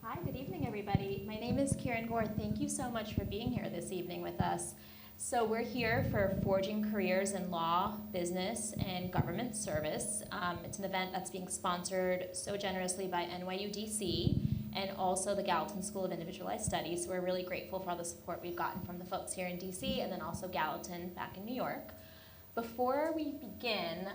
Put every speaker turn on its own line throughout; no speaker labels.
Hi, good evening, everybody. My name is Kiran, Gore. Thank you so much for being here this evening with us. So we're here for Forging Careers in Law, Business, and Government Service. It's an event that's being sponsored so generously by NYU DC and also the Gallatin School of Individualized Studies. So we're really grateful for all the support we've gotten from the folks here in DC and then also Gallatin back in New York. Before we begin,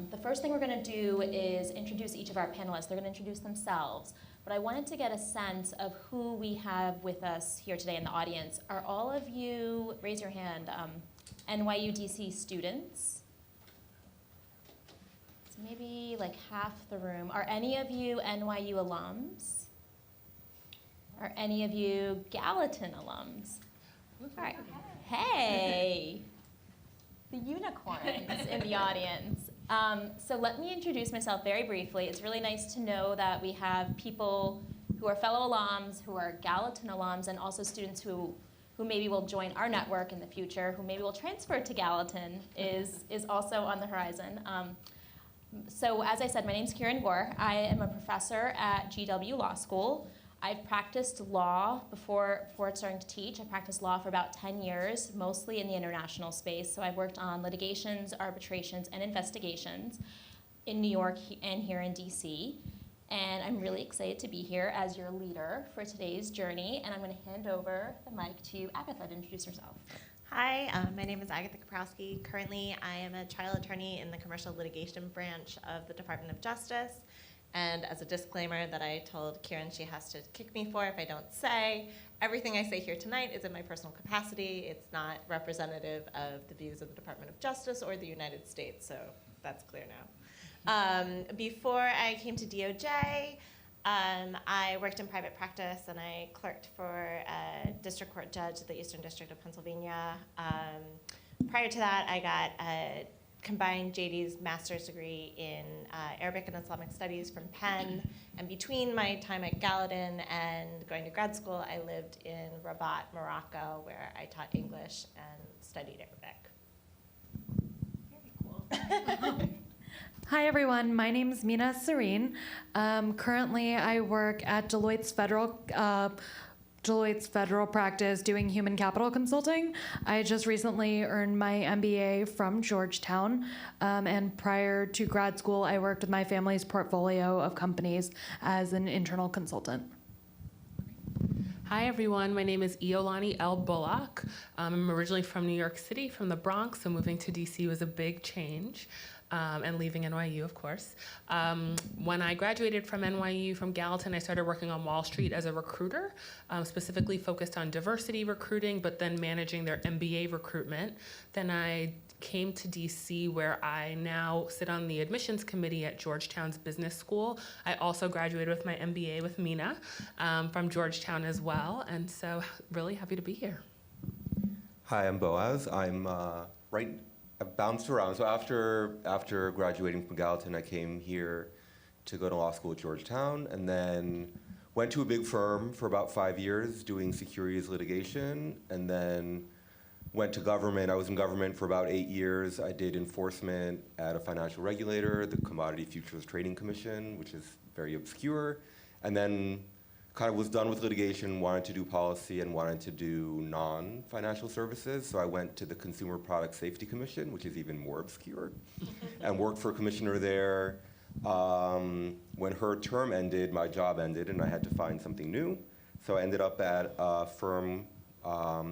the first thing we're going to do is introduce each of our panelists. They're going to introduce themselves. But I wanted to get a sense of who we have with us here today in the audience. Are all of you, raise your hand, NYU DC students? So maybe like half the room. Are any of you NYU alums? Are any of you Gallatin alums? All right. Hey, the unicorns in the audience. So let me introduce myself very briefly. It's really nice to know that we have people who are fellow alums, who are Gallatin alums, and also students who maybe will join our network in the future, who maybe will transfer to Gallatin is also on the horizon. So as I said, my name's Kiran Gore. I am a professor at GW Law School. I've practiced law before starting to teach. I practiced law for about 10 years, mostly in the international space. So I've worked on litigations, arbitrations, and investigations in New York and here in DC. And I'm really excited to be here as your leader for today's journey. And I'm going to hand over the mic to Agatha to introduce herself.
Hi, my name is Agatha Koprowski. Currently, I am a trial attorney in the commercial litigation branch of the Department of Justice. And as a disclaimer that I told Kiran she has to kick me for if I don't say, everything I say here tonight is in my personal capacity. It's not representative of the views of the Department of Justice or the United States, so that's clear now. Before I came to DOJ, I worked in private practice and I clerked for a district court judge at the Eastern District of Pennsylvania. Prior to that, I got a combined JD's master's degree in Arabic and Islamic studies from Penn. And between my time at Gallatin and going to grad school, I lived in Rabat, Morocco, where I taught English and studied Arabic.
Very cool.
Hi everyone, my name is Meena, Sareen. Currently I work at Deloitte's federal practice doing human capital consulting. I just recently earned my MBA from Georgetown, and prior to grad school, I worked with my family's portfolio of companies as an internal consultant.
Hi everyone, my name is Iolani Bullock. I'm originally from New York City, from the Bronx, so moving to DC was a big change. And leaving NYU, of course. When I graduated from NYU, from Gallatin, I started working on Wall Street as a recruiter, specifically focused on diversity recruiting, but then managing their MBA recruitment. Then I came to DC, where I now sit on the admissions committee at Georgetown's business school. I also graduated with my MBA with Meena from Georgetown as well, and so really happy to be here.
Hi, I'm Boaz. I've bounced around. So after graduating from Gallatin, I came here to go to law school at Georgetown, and then went to a big firm for about 5 years doing securities litigation, and then went to government. I was in government for about 8 years. I did enforcement at a financial regulator, the Commodity Futures Trading Commission, which is very obscure, and then kind of was done with litigation, wanted to do policy, and wanted to do non-financial services. So I went to the Consumer Product Safety Commission, which is even more obscure, and worked for a commissioner there. When her term ended, my job ended, and I had to find something new. So I ended up at a firm.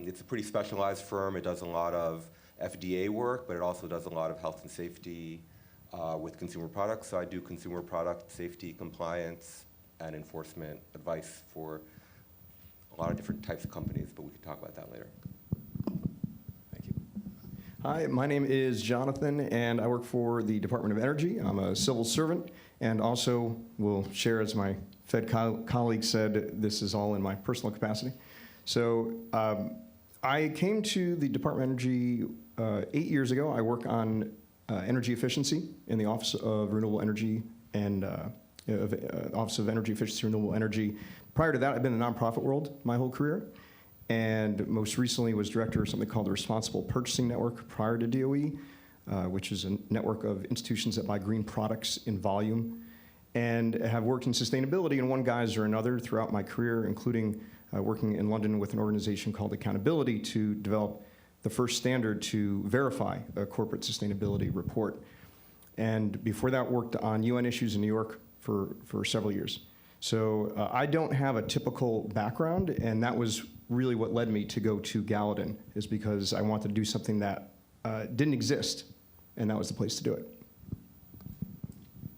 It's a pretty specialized firm. It does a lot of FDA work, but it also does a lot of health and safety with consumer products. So I do consumer product safety, compliance, and enforcement advice for a lot of different types of companies, but we can talk about that later.
Thank you. Hi, my name is Jonathan, and I work for the Department of Energy. I'm a civil servant, and also will share, as my Fed colleague said, this is all in my personal capacity. So I came to the Department of Energy 8 years ago. I work on energy efficiency in the Office of Renewable Energy and Office of Energy Efficiency and Renewable Energy. Prior to that, I've been in the nonprofit world my whole career, and most recently was director of something called the Responsible Purchasing Network prior to DOE, which is a network of institutions that buy green products in volume. and have worked in sustainability in one guise or another throughout my career, including working in London with an organization called Accountability to develop the first standard to verify a corporate sustainability report. And before that, worked on UN issues in New York for several years. So I don't have a typical background, and that was really what led me to go to Gallatin, is because I wanted to do something that didn't exist, and that was the place to do it.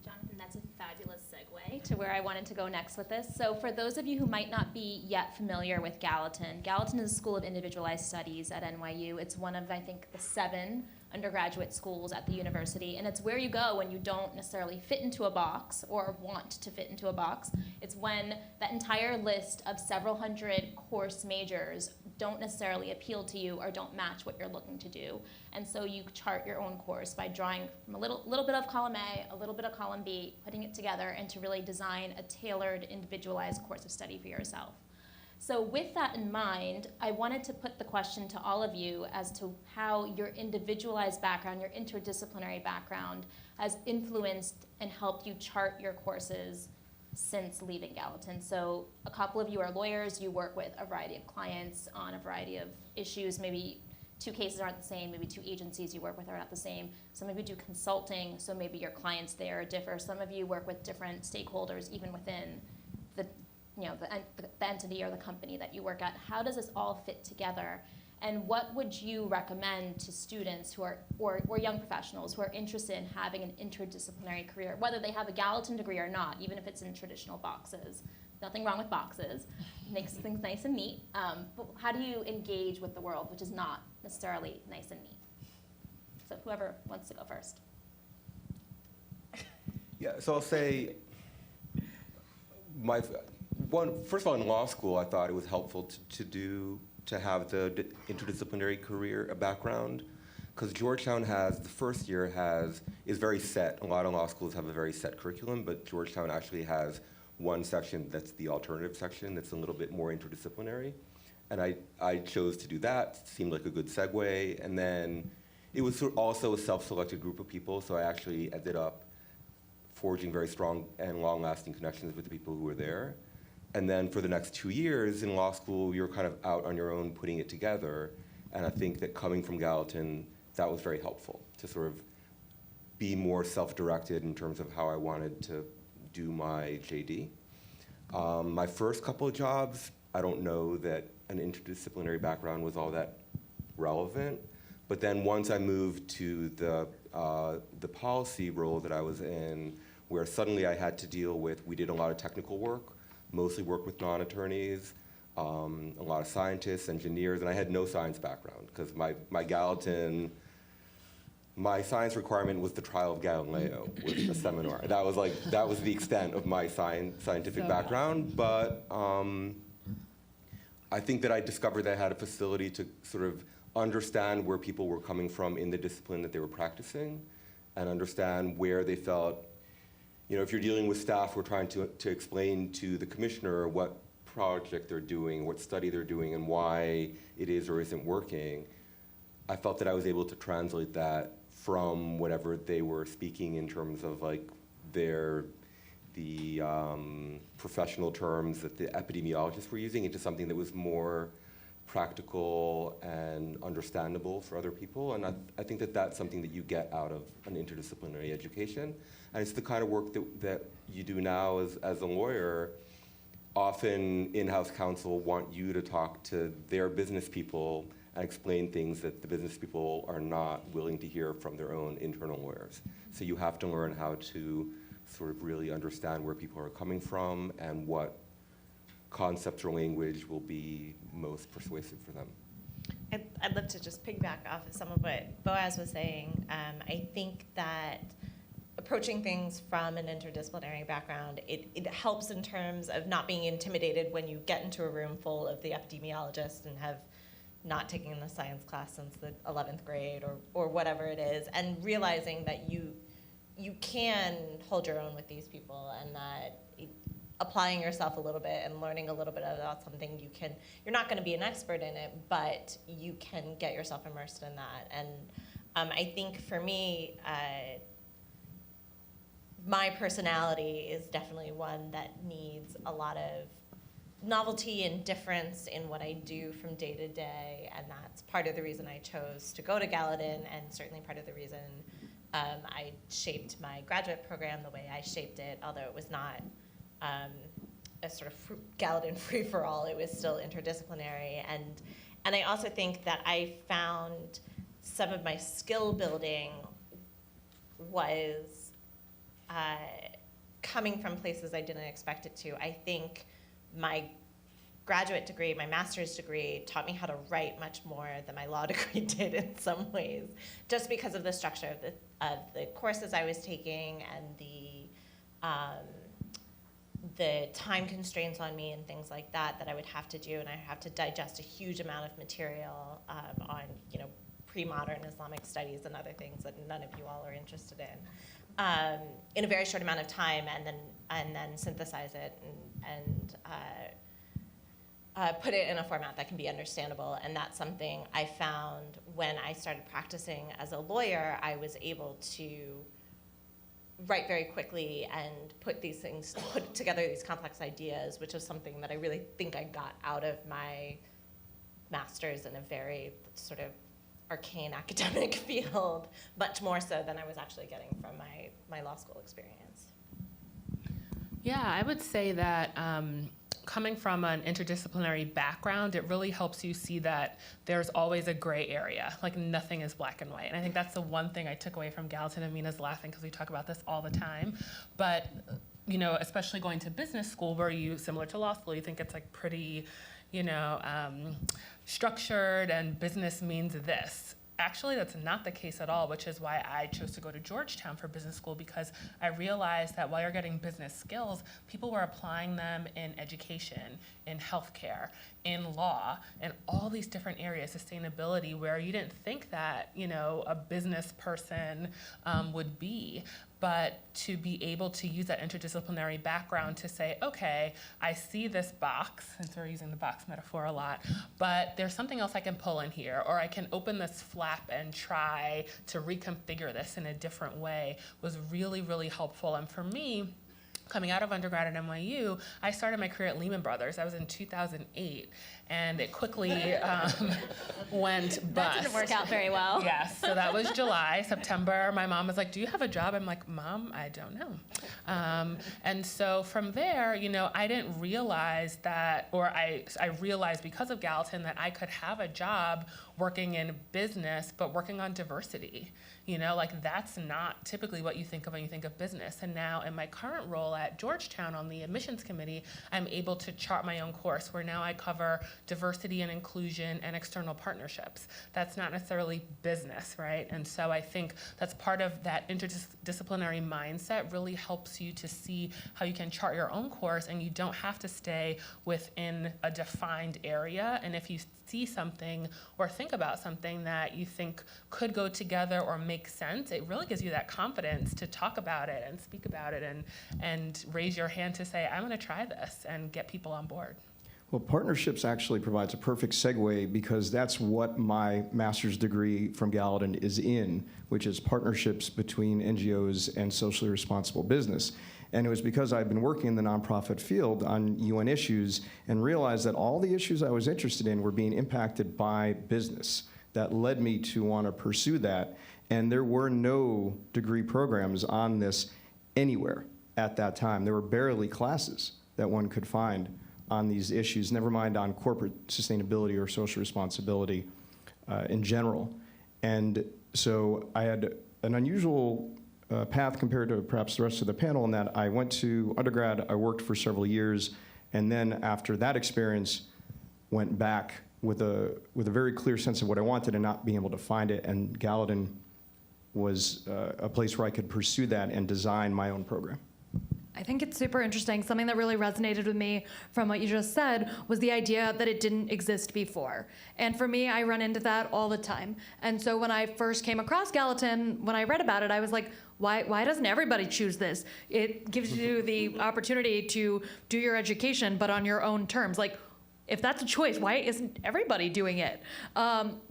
Jonathan, that's a fabulous segue to where I wanted to go next with this. So for those of you who might not be yet familiar with Gallatin, Gallatin is a school of individualized studies at NYU. It's one of, I think, the 7 undergraduate schools at the university, and it's where you go when you don't necessarily fit into a box or want to fit into a box. It's when that entire list of several hundred course majors don't necessarily appeal to you or don't match what you're looking to do. And so you chart your own course by drawing from a little bit of column A, a little bit of column B, putting it together, and to really design a tailored, individualized course of study for yourself. So with that in mind, I wanted to put the question to all of you as to how your individualized background, your interdisciplinary background, has influenced and helped you chart your courses since leaving Gallatin. So a couple of you are lawyers, you work with a variety of clients on a variety of issues. Maybe 2 cases aren't the same, maybe 2 agencies you work with are not the same. Some of you do consulting, so maybe your clients there differ. Some of you work with different stakeholders even within the entity or the company that you work at. How does this all fit together? And what would you recommend to students who are, or young professionals who are interested in having an interdisciplinary career, whether they have a Gallatin degree or not, even if it's in traditional boxes? Nothing wrong with boxes. It makes things nice and neat. But how do you engage with the world, which is not necessarily nice and neat? So whoever wants to go first.
Yeah, so I'll say, first of all, in law school, I thought it was helpful to have the interdisciplinary career background, because Georgetown the first year is very set. A lot of law schools have a very set curriculum, but Georgetown actually has one section that's the alternative section that's a little bit more interdisciplinary. And I chose to do that. Seemed like a good segue. And then it was also a self-selected group of people, so I actually ended up forging very strong and long-lasting connections with the people who were there. And then for the next 2 years in law school, you're kind of out on your own putting it together. And I think that coming from Gallatin, that was very helpful to sort of be more self-directed in terms of how I wanted to do my JD. My first couple of jobs, I don't know that an interdisciplinary background was all that relevant. But then once I moved to the policy role that I was in, where suddenly I had to deal with, we did a lot of technical work, mostly worked with non-attorneys, a lot of scientists, engineers, and I had no science background, because my Gallatin, my science requirement was the trial of Galileo, was a seminar. That was the extent of my scientific background, but I think that I discovered that I had a facility to sort of understand where people were coming from in the discipline that they were practicing, and understand where they felt, if you're dealing with staff who are trying to explain to the commissioner what project they're doing, what study they're doing, and why it is or isn't working, I felt that I was able to translate that from whatever they were speaking in terms of like the professional terms that the epidemiologists were using into something that was more practical and understandable for other people. And I think that that's something that you get out of an interdisciplinary education. And it's the kind of work that you do now as a lawyer. Often in-house counsel want you to talk to their business people and explain things that the business people are not willing to hear from their own internal lawyers. So you have to learn how to sort of really understand where people are coming from and what concepts or language will be most persuasive for them.
I'd love to just piggyback off of some of what Boaz was saying. I think that approaching things from an interdisciplinary background, it helps in terms of not being intimidated when you get into a room full of the epidemiologists and have not taken a science class since the 11th grade or whatever it is, and realizing that you can hold your own with these people, and that applying yourself a little bit and learning a little bit about something, you're not going to be an expert in it, but you can get yourself immersed in that. And I think for me, my personality is definitely one that needs a lot of novelty and difference in what I do from day to day, and that's part of the reason I chose to go to Gallatin, and certainly part of the reason I shaped my graduate program the way I shaped it, although it was not a sort of Gallatin free-for-all. It was still interdisciplinary, and I also think that I found some of my skill building was coming from places I didn't expect it to. I think my graduate degree, my master's degree, taught me how to write much more than my law degree did in some ways, just because of the structure of the courses I was taking and the time constraints on me and things like that I would have to do, and I have to digest a huge amount of material on pre-modern Islamic studies and other things that none of you all are interested in a very short amount of time, and then synthesize it and put it in a format that can be understandable. And that's something I found when I started practicing as a lawyer. I was able to write very quickly and put together these complex ideas, which is something that I really think I got out of my master's in a very sort of arcane academic field, much more so than I was actually getting from my law school experience.
Yeah, I would say that coming from an interdisciplinary background, it really helps you see that there's always a gray area, like nothing is black and white. And I think that's the one thing I took away from Gallatin, and Meena's laughing because we talk about this all the time. But, especially going to business school where similar to law school, you think it's like pretty, structured and business means this. Actually, that's not the case at all, which is why I chose to go to Georgetown for business school, because I realized that while you're getting business skills, people were applying them in education, in healthcare, in law, and all these different areas, sustainability, where you didn't think that, a business person would be. But to be able to use that interdisciplinary background to say, okay, I see this box, since we're using the box metaphor a lot, but there's something else I can pull in here, or I can open this flap and try to reconfigure this in a different way, was really, really helpful. And for me, coming out of undergrad at NYU, I started my career at Lehman Brothers. I was in 2008, and it quickly went bust.
That didn't work out very well.
Yes, so that was July. September, my mom was like, do you have a job? I'm like, Mom, I don't know. And so from there, I didn't realize that, or I realized because of Gallatin that I could have a job working in business, but working on diversity. That's not typically what you think of when you think of business. And now in my current role at Georgetown on the admissions committee, I'm able to chart my own course where now I cover diversity and inclusion and external partnerships. That's not necessarily business, right? And so I think that's part of that interdisciplinary mindset really helps you to see how you can chart your own course, and you don't have to stay within a defined area. And if you see something or think about something that you think could go together or make sense, it really gives you that confidence to talk about it and speak about it and raise your hand to say, I'm going to try this, and get people on board.
Well, partnerships actually provides a perfect segue, because that's what my master's degree from Gallatin is in, which is partnerships between NGOs and socially responsible business. And it was because I'd been working in the nonprofit field on UN issues and realized that all the issues I was interested in were being impacted by business. That led me to want to pursue that. And there were no degree programs on this anywhere at that time. There were barely classes that one could find on these issues, never mind on corporate sustainability or social responsibility in general. And so I had an unusual path compared to perhaps the rest of the panel in that I went to undergrad, I worked for several years, and then after that experience, went back with a very clear sense of what I wanted and not being able to find it, and Gallatin was a place where I could pursue that and design my own program.
I think it's super interesting. Something that really resonated with me from what you just said was the idea that it didn't exist before. And for me, I run into that all the time. And so when I first came across Gallatin, when I read about it, I was like, why doesn't everybody choose this? It gives you the opportunity to do your education, but on your own terms. Like, if that's a choice, why isn't everybody doing it?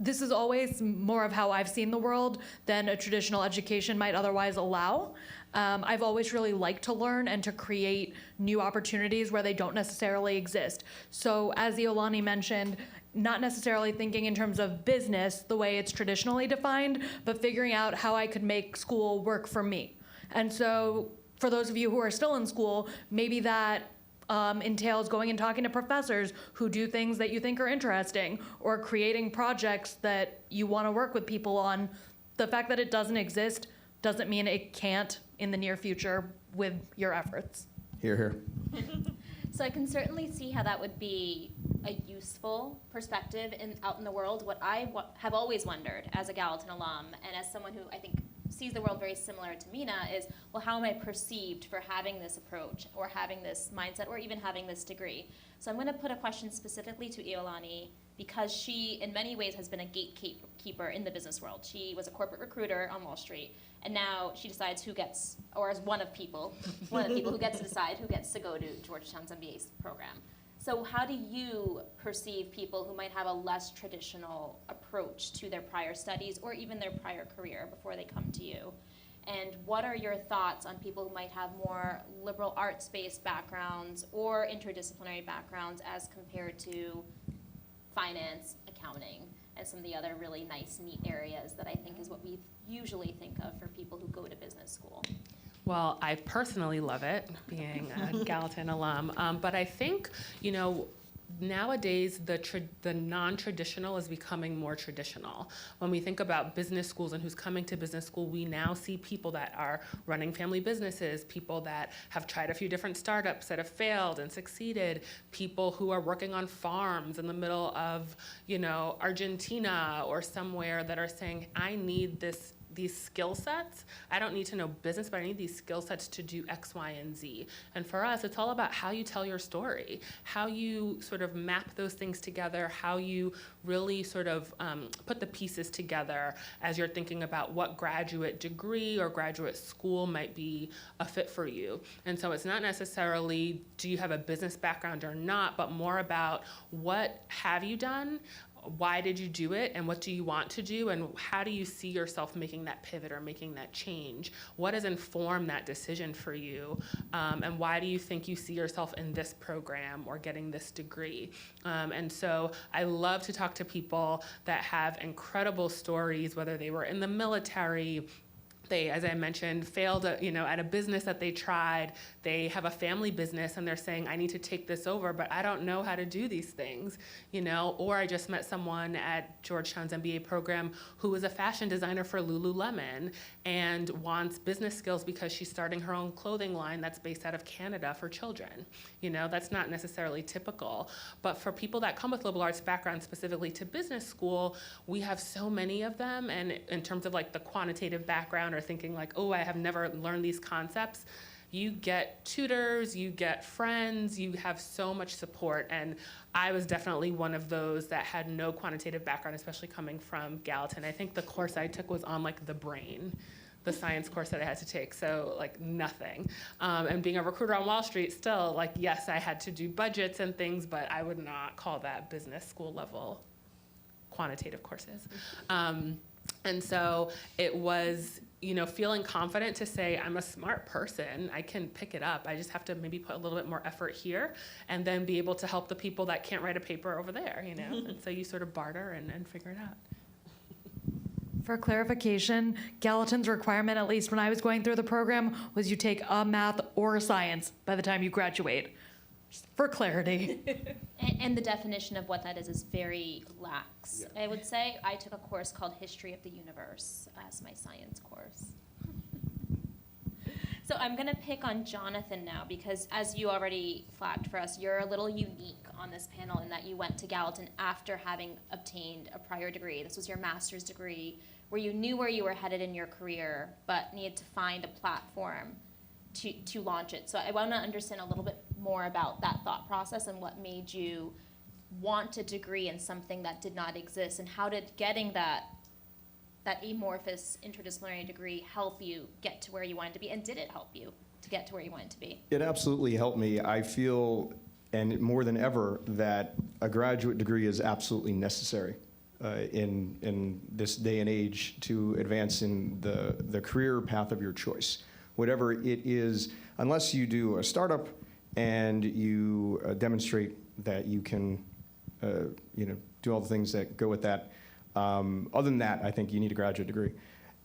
This is always more of how I've seen the world than a traditional education might otherwise allow. I've always really liked to learn and to create new opportunities where they don't necessarily exist. So as Iolani mentioned, not necessarily thinking in terms of business the way it's traditionally defined, but figuring out how I could make school work for me. And so for those of you who are still in school, maybe that entails going and talking to professors who do things that you think are interesting, or creating projects that you want to work with people on. The fact that it doesn't exist doesn't mean it can't in the near future with your efforts.
Hear, hear.
So I can certainly see how that would be a useful perspective out in the world. What I have always wondered as a Gallatin alum, and as someone who I think sees the world very similar to Meena, is, well, how am I perceived for having this approach or having this mindset or even having this degree? So I'm going to put a question specifically to Iolani, because she in many ways has been a gatekeeper in the business world. She was a corporate recruiter on Wall Street, and now she decides who gets, or is one of the people who gets to decide who gets to go to Georgetown's MBA program. So how do you perceive people who might have a less traditional approach to their prior studies or even their prior career before they come to you? And what are your thoughts on people who might have more liberal arts-based backgrounds or interdisciplinary backgrounds as compared to finance, accounting, and some of the other really nice, neat areas that I think is what we usually think of for people who go to business school?
Well, I personally love it, being a Gallatin alum. But I think, nowadays the non-traditional is becoming more traditional. When we think about business schools and who's coming to business school, we now see people that are running family businesses, people that have tried a few different startups that have failed and succeeded, people who are working on farms in the middle of, Argentina or somewhere, that are saying, I need these skill sets. I don't need to know business, but I need these skill sets to do X, Y, and Z. And for us, it's all about how you tell your story, how you sort of map those things together, how you really sort of put the pieces together as you're thinking about what graduate degree or graduate school might be a fit for you. And so it's not necessarily, do you have a business background or not, but more about what have you done, why did you do it, and what do you want to do, and how do you see yourself making that pivot or making that change? What has informed that decision for you, and why do you think you see yourself in this program or getting this degree? And so I love to talk to people that have incredible stories, whether they were in the military, they, as I mentioned, failed at a business that they tried. They have a family business and they're saying, I need to take this over, but I don't know how to do these things, Or I just met someone at Georgetown's MBA program who was a fashion designer for Lululemon and wants business skills because she's starting her own clothing line that's based out of Canada for children. That's not necessarily typical. But for people that come with liberal arts background specifically to business school, we have so many of them. And in terms of like the quantitative background or thinking like, oh, I have never learned these concepts, you get tutors, you get friends, you have so much support. And I was definitely one of those that had no quantitative background, especially coming from Gallatin. I think the course I took was on like the brain, the science course that I had to take, so like nothing. And being a recruiter on Wall Street, still, like, yes, I had to do budgets and things, but I would not call that business school level quantitative courses. And so it was, feeling confident to say, I'm a smart person, I can pick it up. I just have to maybe put a little bit more effort here and then be able to help the people that can't write a paper over there, And so you sort of barter and figure it out.
For clarification, Gallatin's requirement, at least when I was going through the program, was you take a math or a science by the time you graduate. Just for clarity.
And the definition of what that is very lax, I would say. I took a course called History of the Universe as my science course. So I'm going to pick on Jonathan now because, as you already flagged for us, you're a little unique on this panel in that you went to Gallatin after having obtained a prior degree. This was your master's degree where you knew where you were headed in your career but needed to find a platform to launch it. So I want to understand a little bit more about that thought process and what made you want a degree in something that did not exist, and how did getting that amorphous interdisciplinary degree help you get to where you wanted to be, and did it help you to get to where you wanted to be?
It absolutely helped me. I feel and more than ever, that a graduate degree is absolutely necessary in this day and age to advance in the career path of your choice. Whatever it is, unless you do a startup and you demonstrate that you can do all the things that go with that. Other than that, I think you need a graduate degree.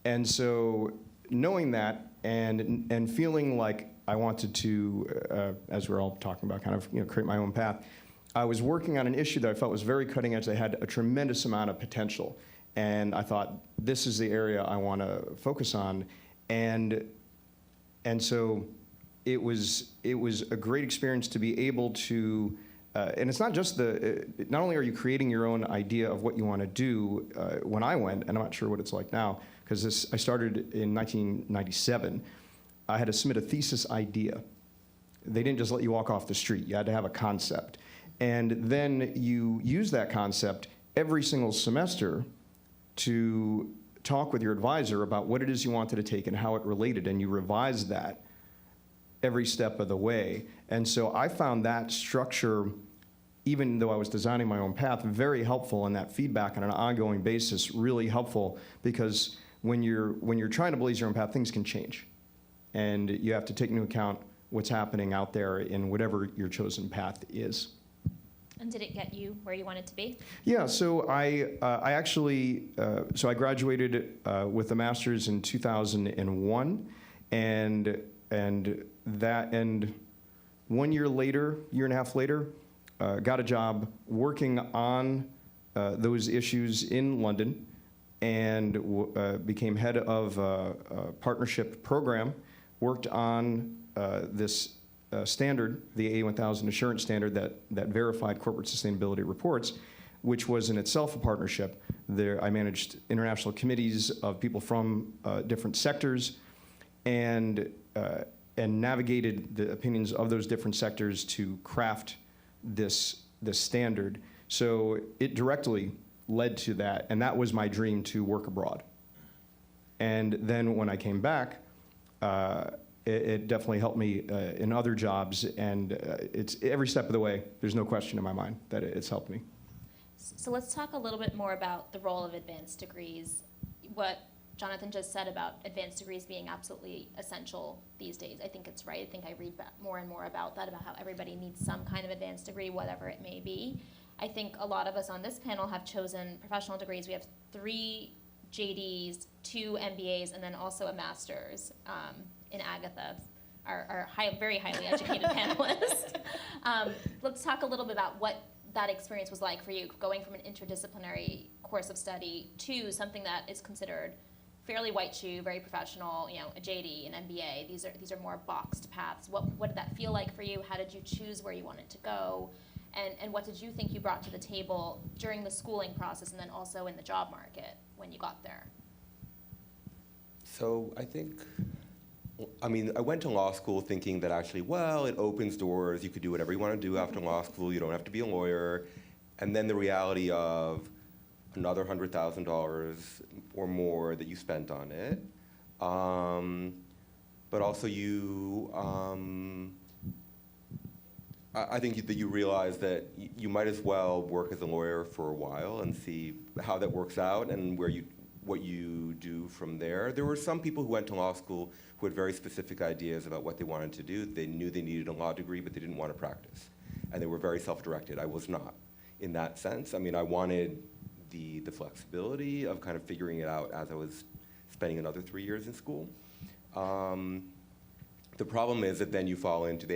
And so knowing that and feeling like I wanted to, as we're all talking about, kind of create my own path, I was working on an issue that I felt was very cutting edge, that had a tremendous amount of potential. And I thought, this is the area I want to focus on. And so it was a great experience to be able to, and it's not just not only are you creating your own idea of what you want to do. When I went, and I'm not sure what it's like now, because I started in 1997, I had to submit a thesis idea. They didn't just let you walk off the street. You had to have a concept. And then you use that concept every single semester to talk with your advisor about what it is you wanted to take and how it related, and you revise that every step of the way. And so I found that structure, even though I was designing my own path, very helpful, and that feedback on an ongoing basis really helpful, because when you're trying to blaze your own path, things can change. And you have to take into account what's happening out there in whatever your chosen path is.
And did it get you where you wanted to be?
Yeah, so I actually graduated with a master's in 2001, and 1 year later, year and a half later, got a job working on those issues in London, and became head of a partnership program. Worked on this standard, the A1000 assurance standard that verified corporate sustainability reports, which was in itself a partnership. There, I managed international committees of people from different sectors, and navigated the opinions of those different sectors to craft this standard. So it directly led to that, and that was my dream, to work abroad. And then when I came back, it definitely helped me in other jobs, and it's every step of the way. There's no question in my mind that it's helped me.
So let's talk a little bit more about the role of advanced degrees. What Jonathan just said about advanced degrees being absolutely essential these days, I think it's right. I think I read more and more about that, about how everybody needs some kind of advanced degree, whatever it may be. I think a lot of us on this panel have chosen professional degrees. We have 3 JDs, 2 MBAs, and then also a master's in Agatha, our very highly educated panelist. Let's talk a little bit about what that experience was like for you, going from an interdisciplinary course of study to something that is considered fairly white shoe, very professional, a JD, an MBA. These are more boxed paths. What did that feel like for you? How did you choose where you wanted to go? And what did you think you brought to the table during the schooling process, and then also in the job market when you got there?
So I went to law school thinking that actually, well, it opens doors. You could do whatever you want to do after law school. You don't have to be a lawyer. And then the reality of another $100,000 or more that you spent on it. But also I think that you realize that you might as well work as a lawyer for a while and see how that works out and what you do from there. There were some people who went to law school who had very specific ideas about what they wanted to do. They knew they needed a law degree, but they didn't want to practice. And they were very self-directed. I was not in that sense. I wanted the flexibility of kind of figuring it out as I was spending another 3 years in school. The problem is that then you fall into,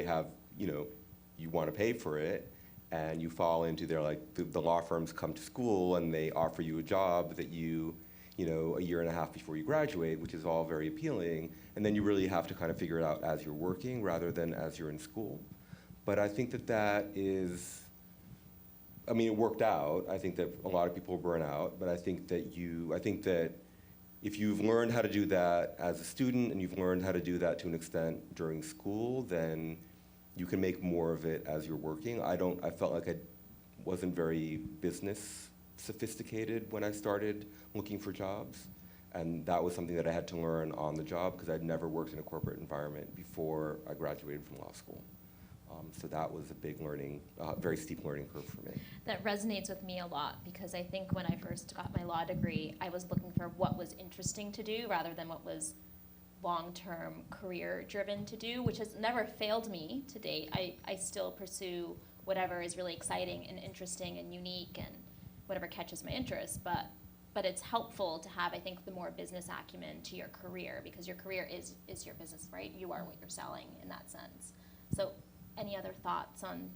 you want to pay for it, and you fall into the law firms come to school and they offer you a job that a year and a half before you graduate, which is all very appealing, and then you really have to kind of figure it out as you're working rather than as you're in school. But I think that is, it worked out. I think that a lot of people burn out, but I think that if you've learned how to do that as a student and you've learned how to do that to an extent during school, then you can make more of it as you're working. I felt like I wasn't very business sophisticated when I started looking for jobs. And that was something that I had to learn on the job because I'd never worked in a corporate environment before I graduated from law school. So that was a big learning, very steep learning curve for me.
That resonates with me a lot because I think when I first got my law degree, I was looking for what was interesting to do rather than what was long-term career-driven to do, which has never failed me to date. I still pursue whatever is really exciting and interesting and unique and whatever catches my interest, but it's helpful to have, I think, the more business acumen to your career because your career is your business, right? You are what you're selling in that sense. So any other thoughts on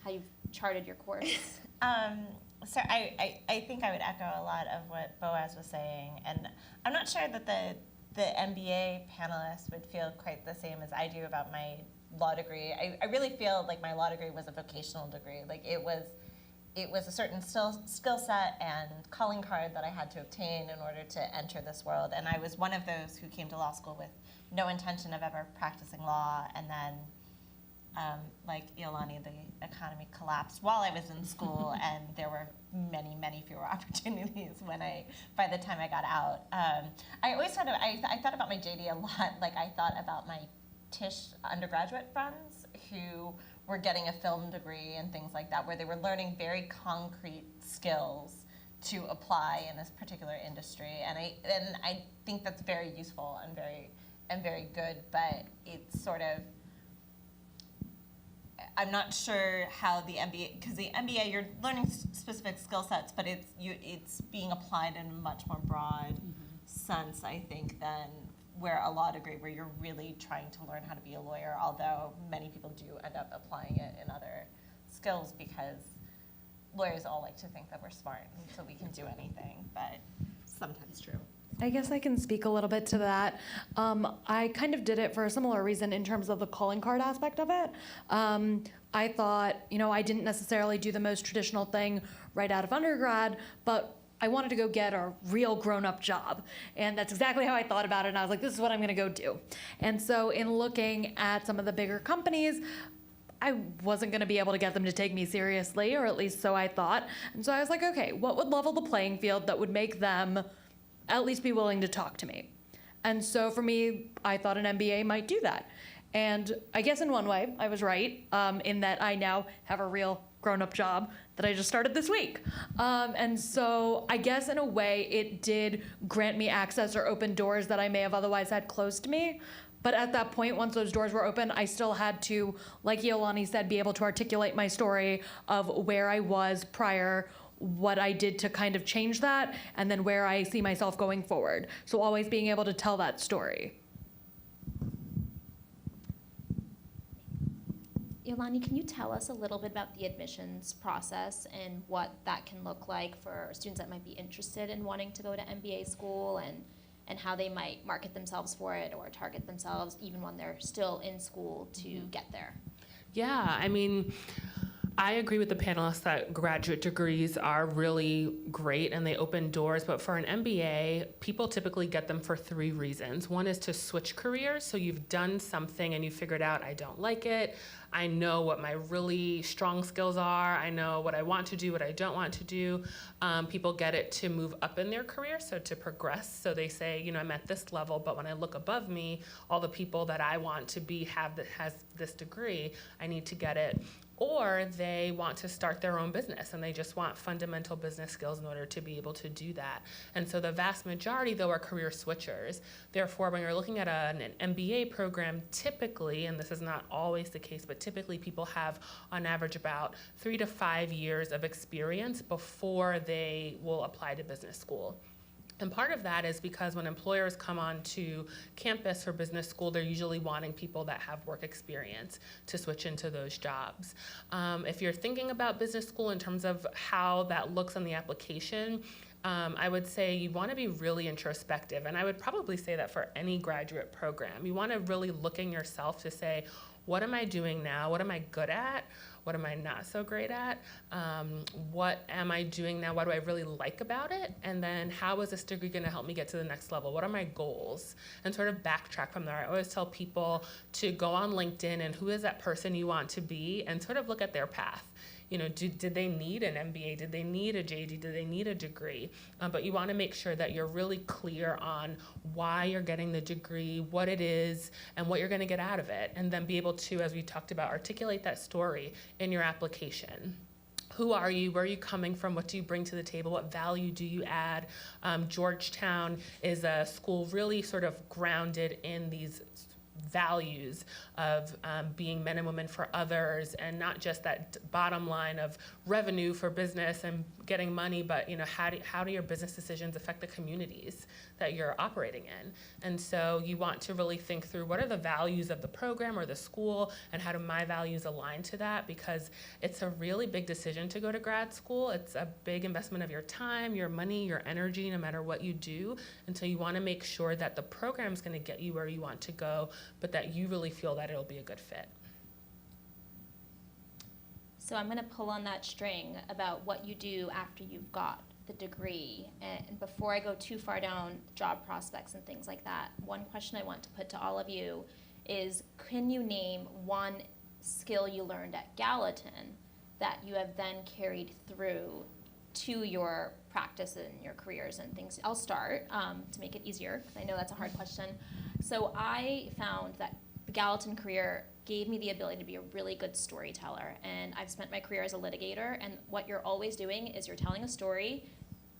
how you've charted your course?
So I think I would echo a lot of what Boaz was saying, and I'm not sure that the MBA panelists would feel quite the same as I do about my law degree. I really feel like my law degree was a vocational degree. Like it was a certain skill set and calling card that I had to obtain in order to enter this world. And I was one of those who came to law school with no intention of ever practicing law, and then like Iolani, the economy collapsed while I was in school, and there were many, many fewer opportunities by the time I got out. I always I thought about my JD a lot. Like I thought about my Tisch undergraduate friends who were getting a film degree and things like that, where they were learning very concrete skills to apply in this particular industry. And I think that's very useful and very good. But it's sort of, I'm not sure how the MBA, because the MBA you're learning specific skill sets, but it's being applied in a much more broad sense, I think, than where a law degree where you're really trying to learn how to be a lawyer, although many people do end up applying it in other skills because lawyers all like to think that we're smart and so we can do anything, but sometimes true.
I guess I can speak a little bit to that. I kind of did it for a similar reason in terms of the calling card aspect of it. I thought, I didn't necessarily do the most traditional thing right out of undergrad, but I wanted to go get a real grown-up job. And that's exactly how I thought about it. And I was like, this is what I'm gonna go do. And so in looking at some of the bigger companies, I wasn't gonna be able to get them to take me seriously, or at least so I thought. And so I was like, okay, what would level the playing field that would make them at least be willing to talk to me? And so for me, I thought an MBA might do that. And I guess in one way, I was right, in that I now have a real grown-up job that I just started this week. And so I guess in a way it did grant me access or open doors that I may have otherwise had closed to me. But at that point, once those doors were open, I still had to, like Iolani said, be able to articulate my story of where I was prior, what I did to kind of change that, and then where I see myself going forward. So always being able to tell that story.
Iolani, can you tell us a little bit about the admissions process and what that can look like for students that might be interested in wanting to go to MBA school and how they might market themselves for it or target themselves even when they're still in school to get there?
Yeah, I mean, I agree with the panelists that graduate degrees are really great and they open doors, but for an MBA, people typically get them for 3 reasons. One is to switch careers, so you've done something and you figured out, I don't like it, I know what my really strong skills are, I know what I want to do, what I don't want to do. People get it to move up in their career, so to progress. So they say, I'm at this level, but when I look above me, all the people that I want to be has this degree, I need to get it. Or they want to start their own business and they just want fundamental business skills in order to be able to do that. And so the vast majority, though, are career switchers. Therefore, when you're looking at an MBA program, typically, and this is not always the case, but typically people have on average about 3 to 5 years of experience before they will apply to business school. And part of that is because when employers come onto campus for business school, they're usually wanting people that have work experience to switch into those jobs. If you're thinking about business school in terms of how that looks on the application, I would say you want to be really introspective. And I would probably say that for any graduate program. You want to really look in yourself to say, what am I doing now? What am I good at? What am I not so great at? What am I doing now? What do I really like about it? And then how is this degree going to help me get to the next level? What are my goals? And sort of backtrack from there. I always tell people to go on LinkedIn and who is that person you want to be and sort of look at their path. did they need an MBA? Did they need a JD? Did they need a degree? But you want to make sure that you're really clear on why you're getting the degree, what it is, and what you're going to get out of it. And then be able to, as we talked about, articulate that story in your application. Who are you? Where are you coming from? What do you bring to the table? What value do you add? Georgetown is a school really sort of grounded in these values of being men and women for others, and not just that bottom line of revenue for business and getting money, but how do your business decisions affect the communities that you're operating in? And so you want to really think through what are the values of the program or the school, and how do my values align to that, because it's a really big decision to go to grad school. It's a big investment of your time, your money, your energy, no matter what you do. And so you want to make sure that the program's going to get you where you want to go, but that you really feel that it'll be a good fit.
So I'm going to pull on that string about what you do after you've got the degree. And before I go too far down job prospects and things like that, one question I want to put to all of you is, can you name one skill you learned at Gallatin that you have then carried through to your practice and your careers and things? I'll start to make it easier, because I know that's a hard question. So I found that the Gallatin career gave me the ability to be a really good storyteller, and I've spent my career as a litigator, and what you're always doing is you're telling a story,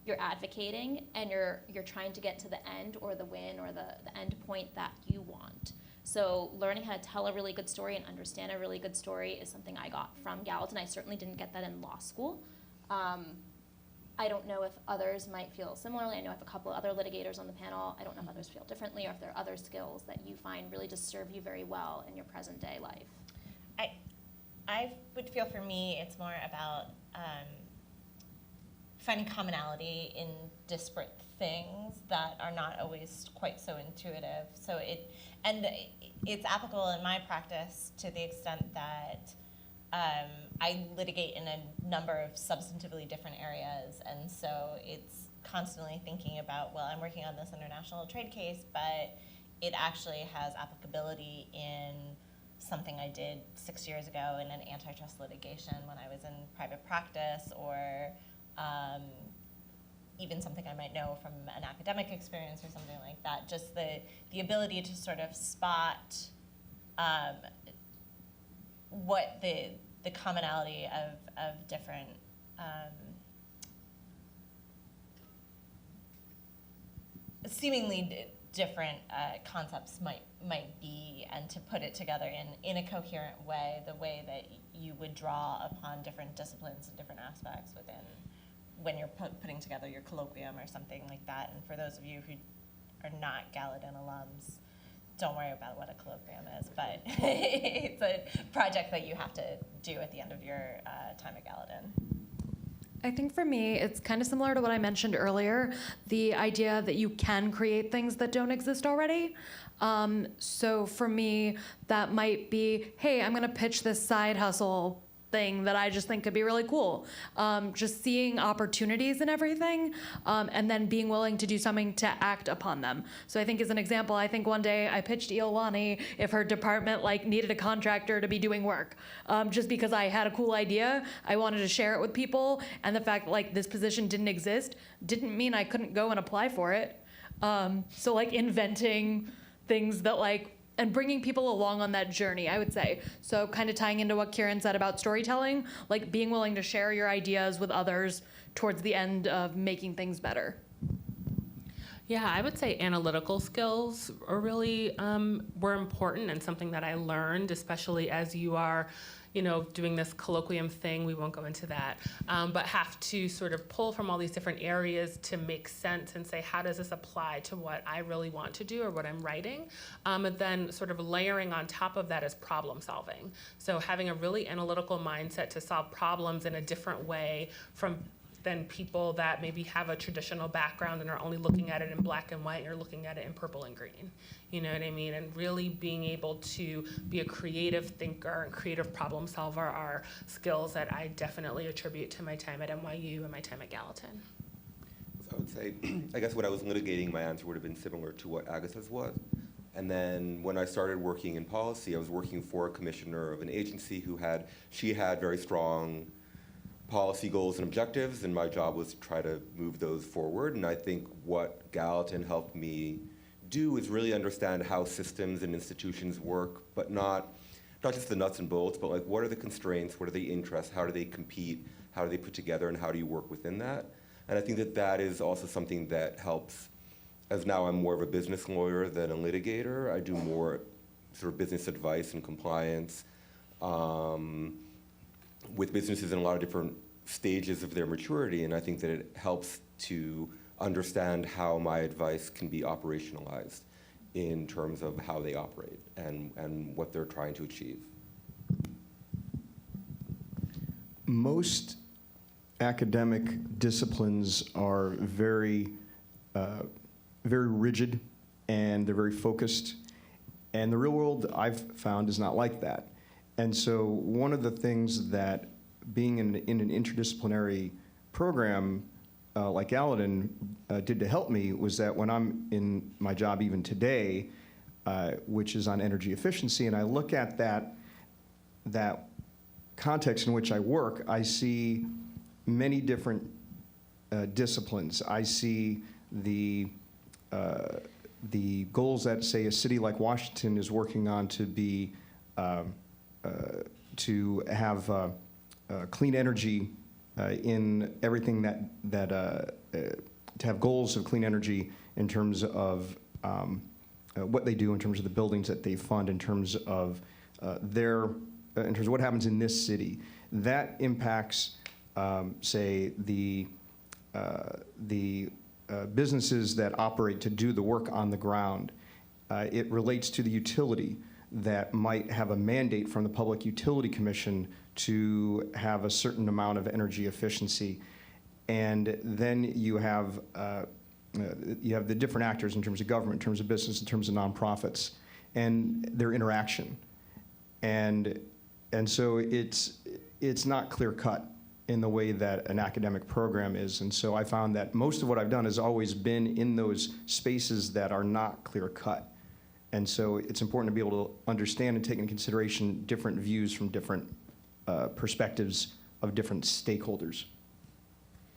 you're advocating, and you're trying to get to the end or the win or the end point that you want. So learning how to tell a really good story and understand a really good story is something I got from Gallatin. I certainly didn't get that in law school. I don't know if others might feel similarly. I know I have a couple of other litigators on the panel. I don't know if others feel differently, or if there are other skills that you find really just serve you very well in your present day life.
I would feel, for me, it's more about finding commonality in disparate things that are not always quite so intuitive. So it's applicable in my practice to the extent that I litigate in a number of substantively different areas, and so it's constantly thinking about, well, I'm working on this international trade case, but it actually has applicability in something I did 6 years ago in an antitrust litigation when I was in private practice, or even something I might know from an academic experience or something like that. Just the ability to sort of spot what the commonality of different seemingly different concepts might be, and to put it together in a coherent way, the way that you would draw upon different disciplines and different aspects within when you're putting together your colloquium or something like that. And for those of you who are not Gallatin alums, don't worry about what a colloquium is, but it's a project that you have to do at the end of your time at Gallatin.
I think for me, it's kind of similar to what I mentioned earlier, the idea that you can create things that don't exist already. So for me, that might be, hey, I'm gonna pitch this side hustle thing that I just think could be really cool. Just seeing opportunities in everything, and then being willing to do something to act upon them. So I think, as an example, I think one day I pitched Iolani if her department needed a contractor to be doing work. Just because I had a cool idea, I wanted to share it with people, and the fact this position didn't exist didn't mean I couldn't go and apply for it. So inventing things that and bringing people along on that journey, I would say. So kind of tying into what Kiran said about storytelling, being willing to share your ideas with others towards the end of making things better.
Yeah, I would say analytical skills are really were important, and something that I learned, especially as you are doing this colloquium thing. We won't go into that, but have to sort of pull from all these different areas to make sense and say, how does this apply to what I really want to do or what I'm writing? And then sort of layering on top of that is problem solving. So having a really analytical mindset to solve problems in a different way than people that maybe have a traditional background and are only looking at it in black and white, you're looking at it in purple and green. You know what I mean? And really being able to be a creative thinker and creative problem solver are skills that I definitely attribute to my time at NYU and my time at Gallatin.
So I would say, I guess when I was litigating, my answer would have been similar to what Agatha's was. And then when I started working in policy, I was working for a commissioner of an agency she had very strong policy goals and objectives, and my job was to try to move those forward. And I think what Gallatin helped me do is really understand how systems and institutions work, but not just the nuts and bolts, but like what are the constraints, what are the interests, how do they compete, how do they put together, and how do you work within that? And I think that that is also something that helps, as now I'm more of a business lawyer than a litigator. I do more sort of business advice and compliance with businesses in a lot of different stages of their maturity, and I think that it helps to understand how my advice can be operationalized in terms of how they operate and what they're trying to achieve.
Most academic disciplines are very rigid, and they're very focused. And the real world, I've found, is not like that. And so one of the things that being in an interdisciplinary program like Gallatin did to help me was that when I'm in my job even today, which is on energy efficiency, and I look at that context in which I work, I see many different disciplines. I see the goals that, say, a city like Washington is working on to be to have clean energy in everything that to have goals of clean energy in terms of what they do, in terms of the buildings that they fund, in terms of in terms of what happens in this city. That impacts, say, the businesses that operate to do the work on the ground. It relates to the utility that might have a mandate from the Public Utility Commission to have a certain amount of energy efficiency. And then you have the different actors in terms of government, in terms of business, in terms of nonprofits, and their interaction. And so it's not clear cut in the way that an academic program is. And so I found that most of what I've done has always been in those spaces that are not clear cut. And so it's important to be able to understand and take into consideration different views from different perspectives of different stakeholders.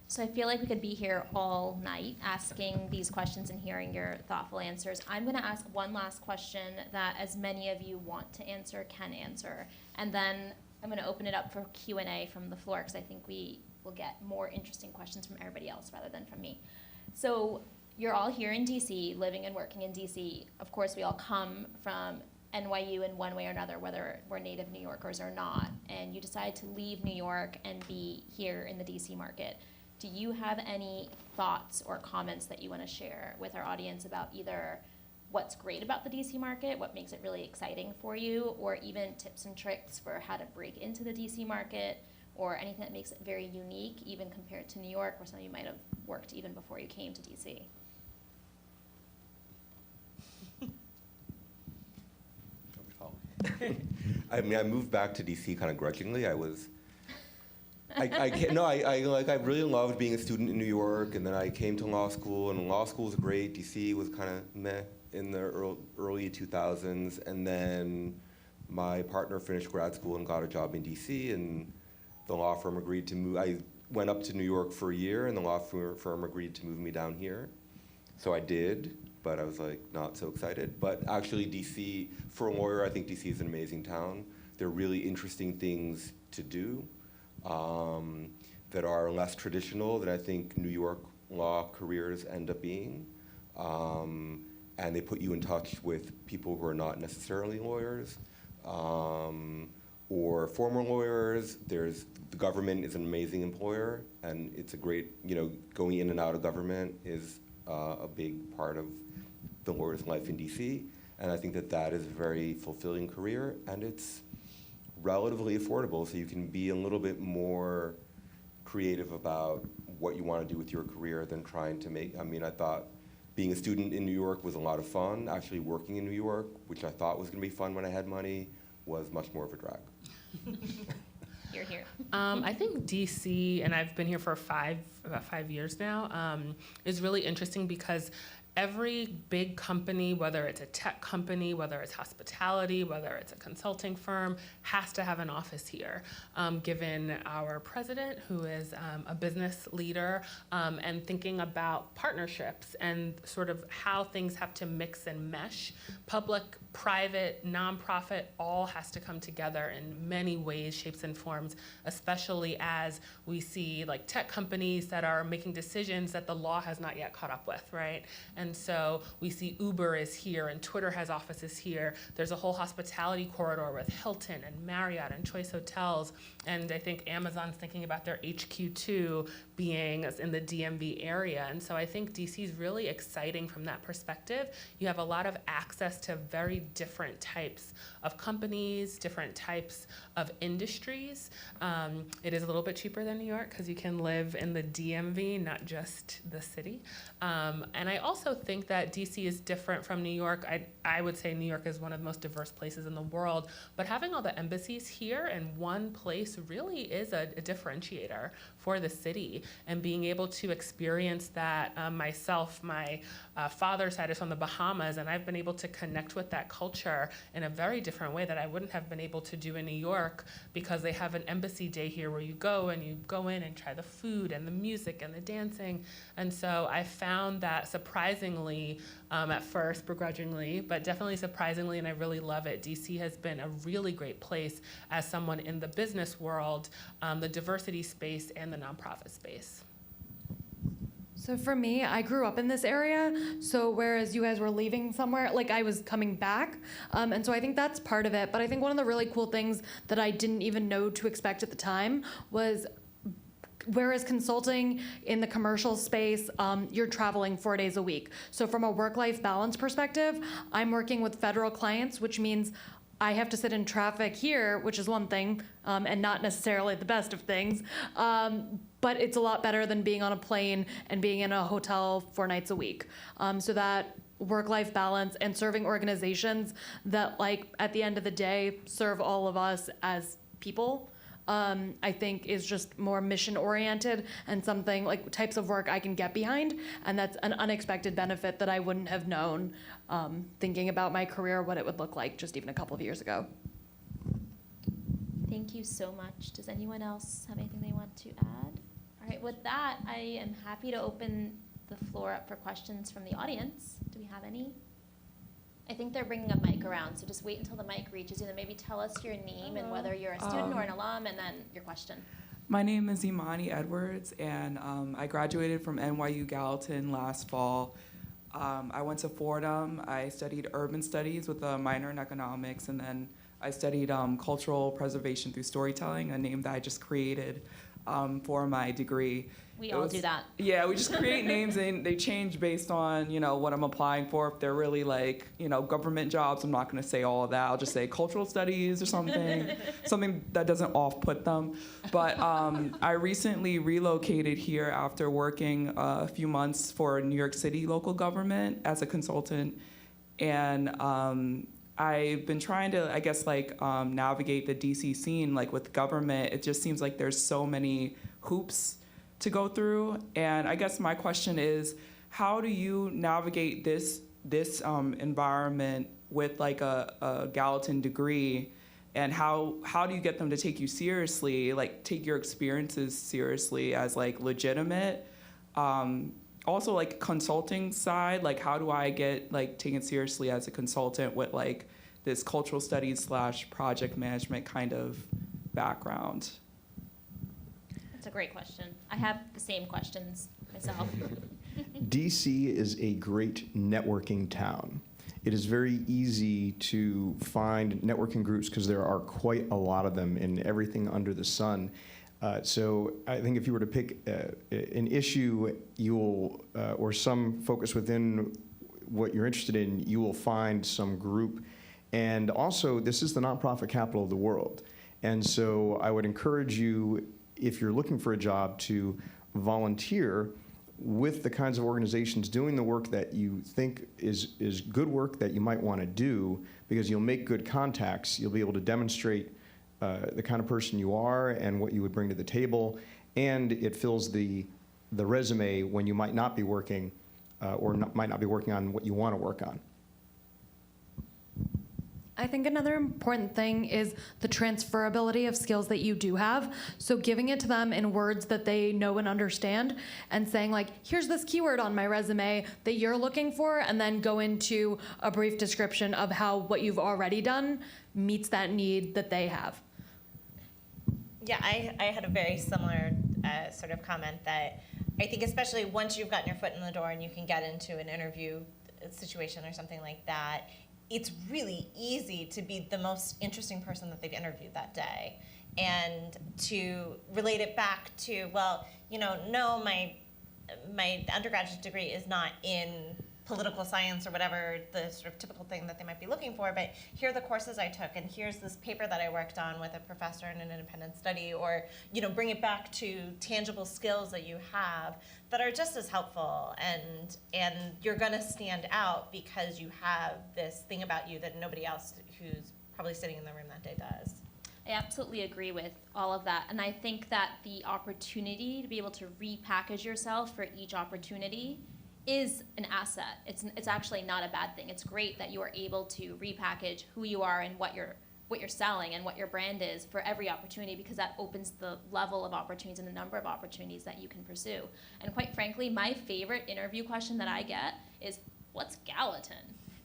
So I feel like we could be here all night asking these questions and hearing your thoughtful answers. I'm going to ask one last question that as many of you want to answer can answer. And then I'm going to open it up for Q&A from the floor, because I think we will get more interesting questions from everybody else rather than from me. So you're all here in DC, living and working in DC. Of course, we all come from NYU in one way or another, whether we're native New Yorkers or not. And you decided to leave New York and be here in the DC market. Do you have any thoughts or comments that you want to share with our audience about either what's great about the DC market, what makes it really exciting for you, or even tips and tricks for how to break into the DC market, or anything that makes it very unique, even compared to New York, where some of you might have worked even before you came to DC?
I mean, I moved back to DC kind of grudgingly. I really loved being a student in New York, and then I came to law school, and law school was great. DC was kind of meh in the early 2000s, and then my partner finished grad school and got a job in DC, and the law firm agreed to move. I went up to New York for a year, and the law firm agreed to move me down here. So I did, but I was like not so excited. But actually DC, for a lawyer, I think DC is an amazing town. There are really interesting things to do that are less traditional than I think New York law careers end up being. And they put you in touch with people who are not necessarily lawyers or former lawyers. The government is an amazing employer, and it's a great, going in and out of government is a big part of the lawyer's life in DC. And I think that is a very fulfilling career, and it's relatively affordable, so you can be a little bit more creative about what you want to do with your career than trying to I thought being a student in New York was a lot of fun. Actually working in New York, which I thought was going to be fun when I had money, was much more of a drag.
You're here.
I think DC, and I've been here for about 5 years now, is really interesting because every big company, whether it's a tech company, whether it's hospitality, whether it's a consulting firm, has to have an office here. Given our president, who is a business leader, and thinking about partnerships and sort of how things have to mix and mesh, public, private, nonprofit, all has to come together in many ways, shapes, and forms, especially as we see like tech companies that are making decisions that the law has not yet caught up with, right? And so we see Uber is here and Twitter has offices here. There's a whole hospitality corridor with Hilton and Marriott and Choice Hotels. And I think Amazon's thinking about their HQ2 being in the DMV area. And so I think DC is really exciting from that perspective. You have a lot of access to very different types of companies, different types of industries. It is a little bit cheaper than New York because you can live in the DMV, not just the city. And I also think that DC is different from New York. I would say New York is one of the most diverse places in the world, but having all the embassies here in one place really is a differentiator for the city, and being able to experience that myself. My father's side is from the Bahamas, and I've been able to connect with that culture in a very different way that I wouldn't have been able to do in New York, because they have an embassy day here where you go in and try the food and the music and the dancing. And so I found that surprisingly, at first begrudgingly, but definitely surprisingly, and I really love it, DC has been a really great place as someone in the business world, the diversity space, and the nonprofit space.
So for me, I grew up in this area, so whereas you guys were leaving somewhere, like I was coming back, and so I think that's part of it. But I think one of the really cool things that I didn't even know to expect at the time was, whereas consulting in the commercial space, you're traveling 4 days a week. So from a work-life balance perspective, I'm working with federal clients, which means I have to sit in traffic here, which is one thing, and not necessarily the best of things, but it's a lot better than being on a plane and being in a hotel 4 nights a week. So that work-life balance and serving organizations that, like, at the end of the day, serve all of us as people, I think is just more mission-oriented and something, like, types of work I can get behind, and that's an unexpected benefit that I wouldn't have known thinking about my career, what it would look like just even a couple of years ago.
Thank you so much. Does anyone else have anything they want to add? All right, with that, I am happy to open the floor up for questions from the audience. Do we have any? I think they're bringing a mic around, so just wait until the mic reaches you, and maybe tell us your name and whether you're a student or an alum, and then your question.
My name is Iolani Edwards, and I graduated from NYU Gallatin last fall. I went to Fordham. I studied urban studies with a minor in economics, and then I studied cultural preservation through storytelling, a name that I just created for my degree.
We all do that.
Yeah, we just create names, and they change based on, what I'm applying for. If they're really like, government jobs, I'm not going to say all of that. I'll just say cultural studies or something that doesn't off-put them. But I recently relocated here after working a few months for New York City local government as a consultant. And I've been trying to, navigate the DC scene. Like with government, it just seems like there's so many hoops to go through. And I guess my question is, how do you navigate this environment with like a Gallatin degree, and how do you get them to take you seriously, like take your experiences seriously as like legitimate? Also like consulting side, like how do I get like taken seriously as a consultant with like this cultural studies / project management kind of background?
That's a great question. I have the same questions myself.
DC is a great networking town. It is very easy to find networking groups because there are quite a lot of them in everything under the sun. So I think if you were to pick an issue, or some focus within what you're interested in, you will find some group. And also, this is the nonprofit capital of the world. And so I would encourage you, if you're looking for a job, to volunteer with the kinds of organizations doing the work that you think is good work that you might want to do, because you'll make good contacts. You'll be able to demonstrate the kind of person you are and what you would bring to the table, and it fills the resume when you might not be working might not be working on what you want to work on.
I think another important thing is the transferability of skills that you do have. So giving it to them in words that they know and understand and saying like, here's this keyword on my resume that you're looking for, and then go into a brief description of how what you've already done meets that need that they have.
Yeah, I had a very similar sort of comment that I think especially once you've gotten your foot in the door and you can get into an interview situation or something like that, it's really easy to be the most interesting person that they've interviewed that day and to relate it back to, well, no, my undergraduate degree is not in political science or whatever the sort of typical thing that they might be looking for, but here are the courses I took, and here's this paper that I worked on with a professor in an independent study, or bring it back to tangible skills that you have that are just as helpful, and you're going to stand out because you have this thing about you that nobody else who's probably sitting in the room that day does.
I absolutely agree with all of that, and I think that the opportunity to be able to repackage yourself for each opportunity is an asset. It's actually not a bad thing. It's great that you are able to repackage who you are and what you're selling and what your brand is for every opportunity, because that opens the level of opportunities and the number of opportunities that you can pursue. And quite frankly, my favorite interview question that I get is, what's Gallatin?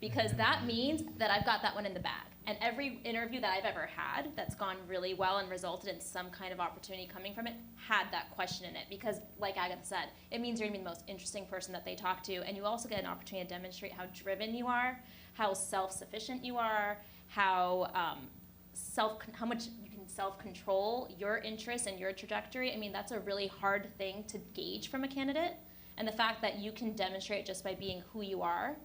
Because that means that I've got that one in the bag. And every interview that I've ever had that's gone really well and resulted in some kind of opportunity coming from it had that question in it. Because like Agatha said, it means you're gonna be the most interesting person that they talk to, and you also get an opportunity to demonstrate how driven you are, how self-sufficient you are, how much you can self-control your interests and your trajectory. I mean, that's a really hard thing to gauge from a candidate. And the fact that you can demonstrate just by being who you are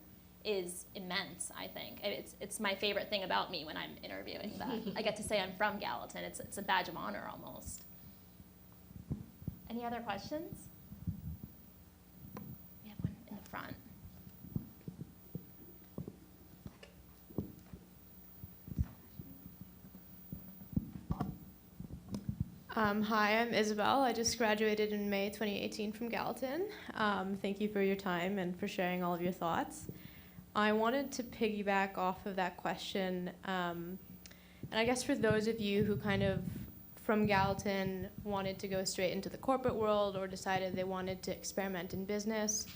is immense, I think. It's my favorite thing about me when I'm interviewing, that I get to say I'm from Gallatin. It's a badge of honor almost. Any other questions? We have one in the front.
Hi, I'm Isabel. I just graduated in May 2018 from Gallatin. Thank you for your time and for sharing all of your thoughts. I wanted to piggyback off of that question, and I guess for those of you who kind of from Gallatin wanted to go straight into the corporate world or decided they wanted to experiment in business,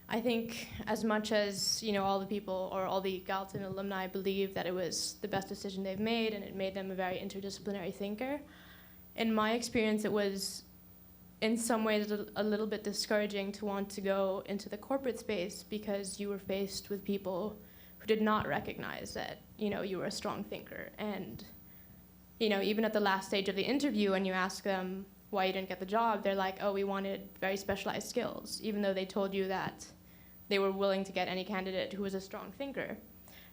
I think as much as all the people or all the Gallatin alumni believe that it was the best decision they've made and it made them a very interdisciplinary thinker, in my experience it was in some ways a little bit discouraging to want to go into the corporate space because you were faced with people who did not recognize that you were a strong thinker. And even at the last stage of the interview, when you ask them why you didn't get the job, they're like, oh, we wanted very specialized skills, even though they told you that they were willing to get any candidate who was a strong thinker.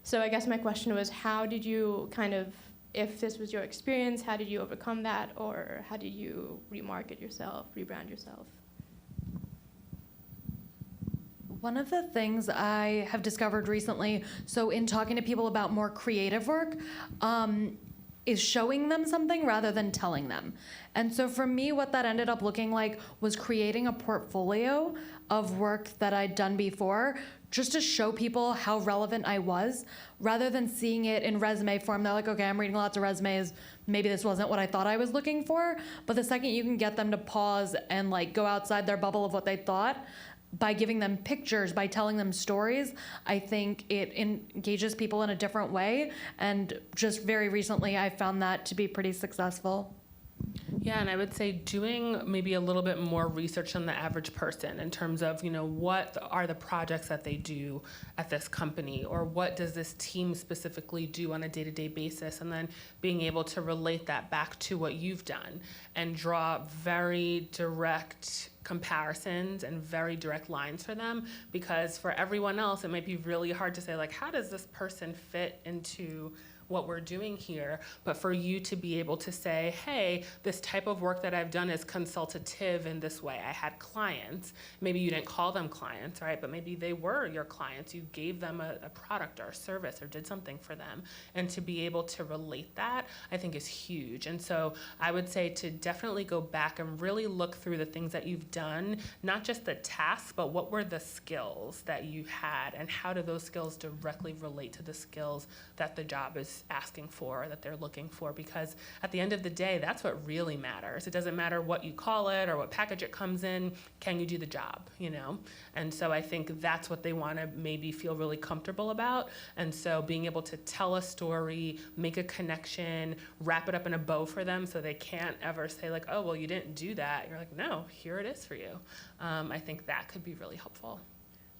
So I guess my question was, how did you if this was your experience, how did you overcome that, or how did you remarket yourself, rebrand yourself?
One of the things I have discovered recently, so in talking to people about more creative work, is showing them something rather than telling them. And so for me, what that ended up looking like was creating a portfolio of work that I'd done before, just to show people how relevant I was, rather than seeing it in resume form. They're like, okay, I'm reading lots of resumes, maybe this wasn't what I thought I was looking for. But the second you can get them to pause and go outside their bubble of what they thought, by giving them pictures, by telling them stories, I think it engages people in a different way. And just very recently, I found that to be pretty successful.
Yeah, and I would say doing maybe a little bit more research on the average person in terms of, what are the projects that they do at this company, or what does this team specifically do on a day-to-day basis, and then being able to relate that back to what you've done and draw very direct comparisons and very direct lines for them, because for everyone else, it might be really hard to say, how does this person fit into what we're doing here, but for you to be able to say, hey, this type of work that I've done is consultative in this way. I had clients. Maybe you didn't call them clients, right? But maybe they were your clients. You gave them a product or a service or did something for them. And to be able to relate that, I think is huge. And so I would say to definitely go back and really look through the things that you've done, not just the tasks, but what were the skills that you had and how do those skills directly relate to the skills that the job is asking for, that they're looking for, because at the end of the day, that's what really matters. It doesn't matter what you call it or what package it comes in, can you do the job, you know? And so I think that's what they want to maybe feel really comfortable about. And so being able to tell a story, make a connection, wrap it up in a bow for them so they can't ever say like, oh, well, you didn't do that. You're like, no, here it is for you. I think that could be really helpful.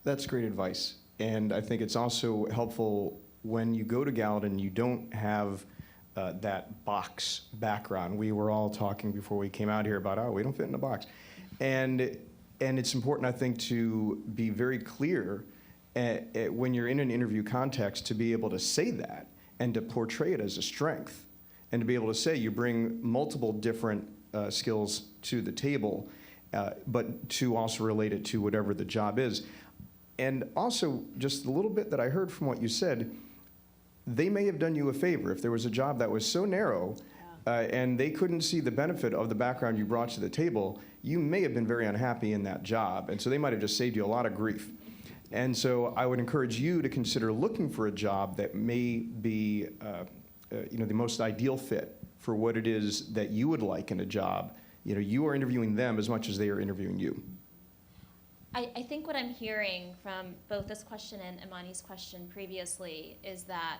That's great advice. And I think it's also helpful when you go to Gallatin, you don't have that box background. We were all talking before we came out here about, oh, we don't fit in a box. And it's important, I think, to be very clear when you're in an interview context to be able to say that and to portray it as a strength and to be able to say you bring multiple different skills to the table, but to also relate it to whatever the job is. And also, just a little bit that I heard from what you said, they may have done you a favor if there was a job that was so narrow and they couldn't see the benefit of the background you brought to the table. You may have been very unhappy in that job, and so they might have just saved you a lot of grief. And so I would encourage you to consider looking for a job that may be the most ideal fit for what it is that you would like in a job. You know, you are interviewing them as much as they are interviewing you.
I think what I'm hearing from both this question and Imani's question previously is that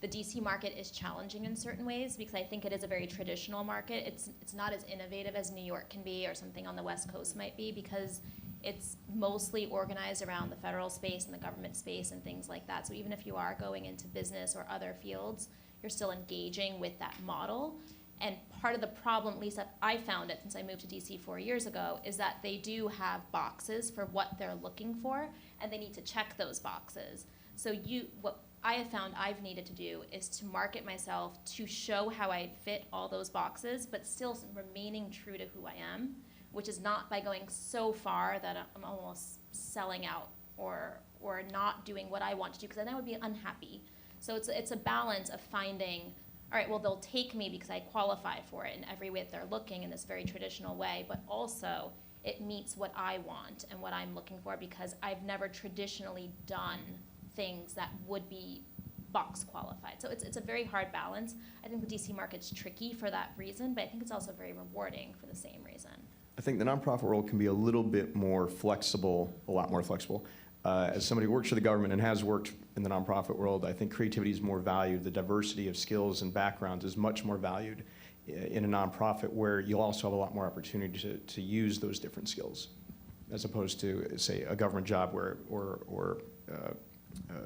the DC market is challenging in certain ways because I think it is a very traditional market. It's not as innovative as New York can be or something on the West Coast might be because it's mostly organized around the federal space and the government space and things like that. So even if you are going into business or other fields, you're still engaging with that model. And part of the problem, at least that I found it since I moved to DC 4 years ago, is that they do have boxes for what they're looking for, and they need to check those boxes. So what I have found I've needed to do is to market myself to show how I fit all those boxes, but still remaining true to who I am, which is not by going so far that I'm almost selling out or not doing what I want to do, because then I would be unhappy. So it's a balance of finding, all right, well, they'll take me because I qualify for it in every way that they're looking in this very traditional way, but also it meets what I want and what I'm looking for because I've never traditionally done things that would be box qualified. So it's a very hard balance. I think the DC market's tricky for that reason, but I think it's also very rewarding for the same reason.
I think the nonprofit world can be a little bit more flexible, a lot more flexible. As somebody who works for the government and has worked in the nonprofit world, I think creativity is more valued. The diversity of skills and backgrounds is much more valued in a nonprofit where you'll also have a lot more opportunity to use those different skills as opposed to, say, a government job where, or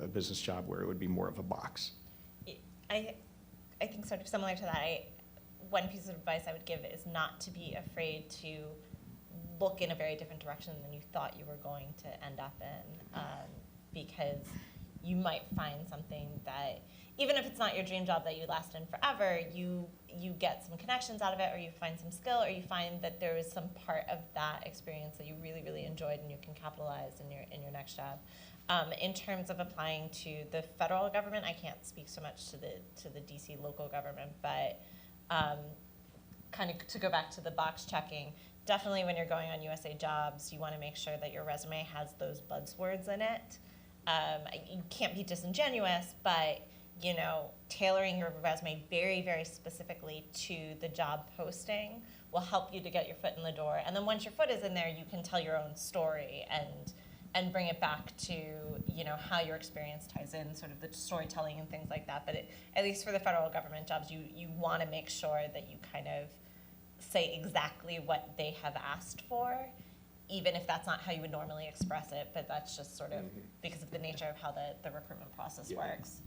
a business job where it would be more of a box.
I think sort of similar to that, one piece of advice I would give is not to be afraid to look in a very different direction than you thought you were going to end up in, because you might find something that, even if it's not your dream job that you last in forever, you get some connections out of it, or you find some skill, or you find that there is some part of that experience that you really, really enjoyed and you can capitalize in your next job. In terms of applying to the federal government, I can't speak so much to the DC local government, but kind of to go back to the box checking, definitely when you're going on USA Jobs, you want to make sure that your resume has those buzzwords in it. You can't be disingenuous, but tailoring your resume very, very specifically to the job posting will help you to get your foot in the door. And then once your foot is in there, you can tell your own story and bring it back to how your experience ties in, sort of the storytelling and things like that. But at least for the federal government jobs, you want to make sure that you kind of say exactly what they have asked for, even if that's not how you would normally express it, but that's just sort of because of the nature of how the recruitment process works.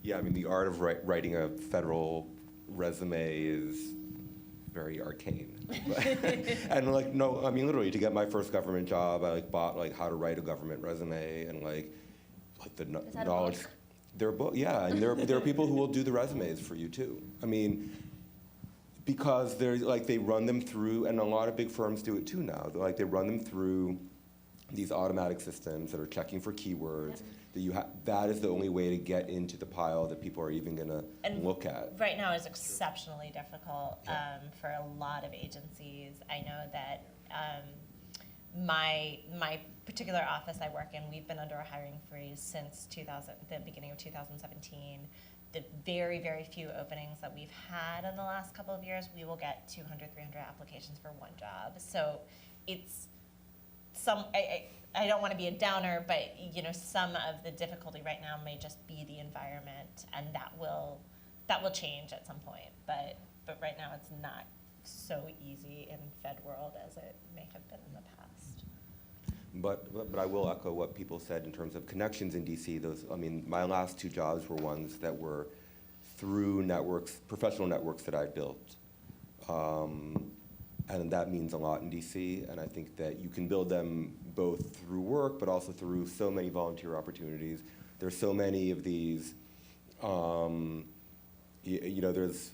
Yeah, I mean, the art of writing a federal resume is very arcane. And no, I mean, literally, to get my first government job, I bought How to Write a Government Resume and the knowledge. Yeah, and there are people who will do the resumes for you too. I mean, because they're like they run them through, and a lot of big firms do it too now. They run them through these automatic systems that are checking for keywords. That is the only way to get into the pile that people are even going to look at.
Right now is exceptionally difficult for a lot of agencies. I know that my particular office I work in, we've been under a hiring freeze since the beginning of 2017. The very, very few openings that we've had in the last couple of years, we will get 200, 300 applications for one job. So it's I don't want to be a downer, but some of the difficulty right now may just be the environment, and that will change at some point. But right now it's not so easy in Fed world as it may have been in the past.
But I will echo what people said in terms of connections in DC. My last 2 jobs were ones that were through networks, professional networks that I built. And that means a lot in DC, and I think that you can build them both through work, but also through so many volunteer opportunities. There's so many of these, there's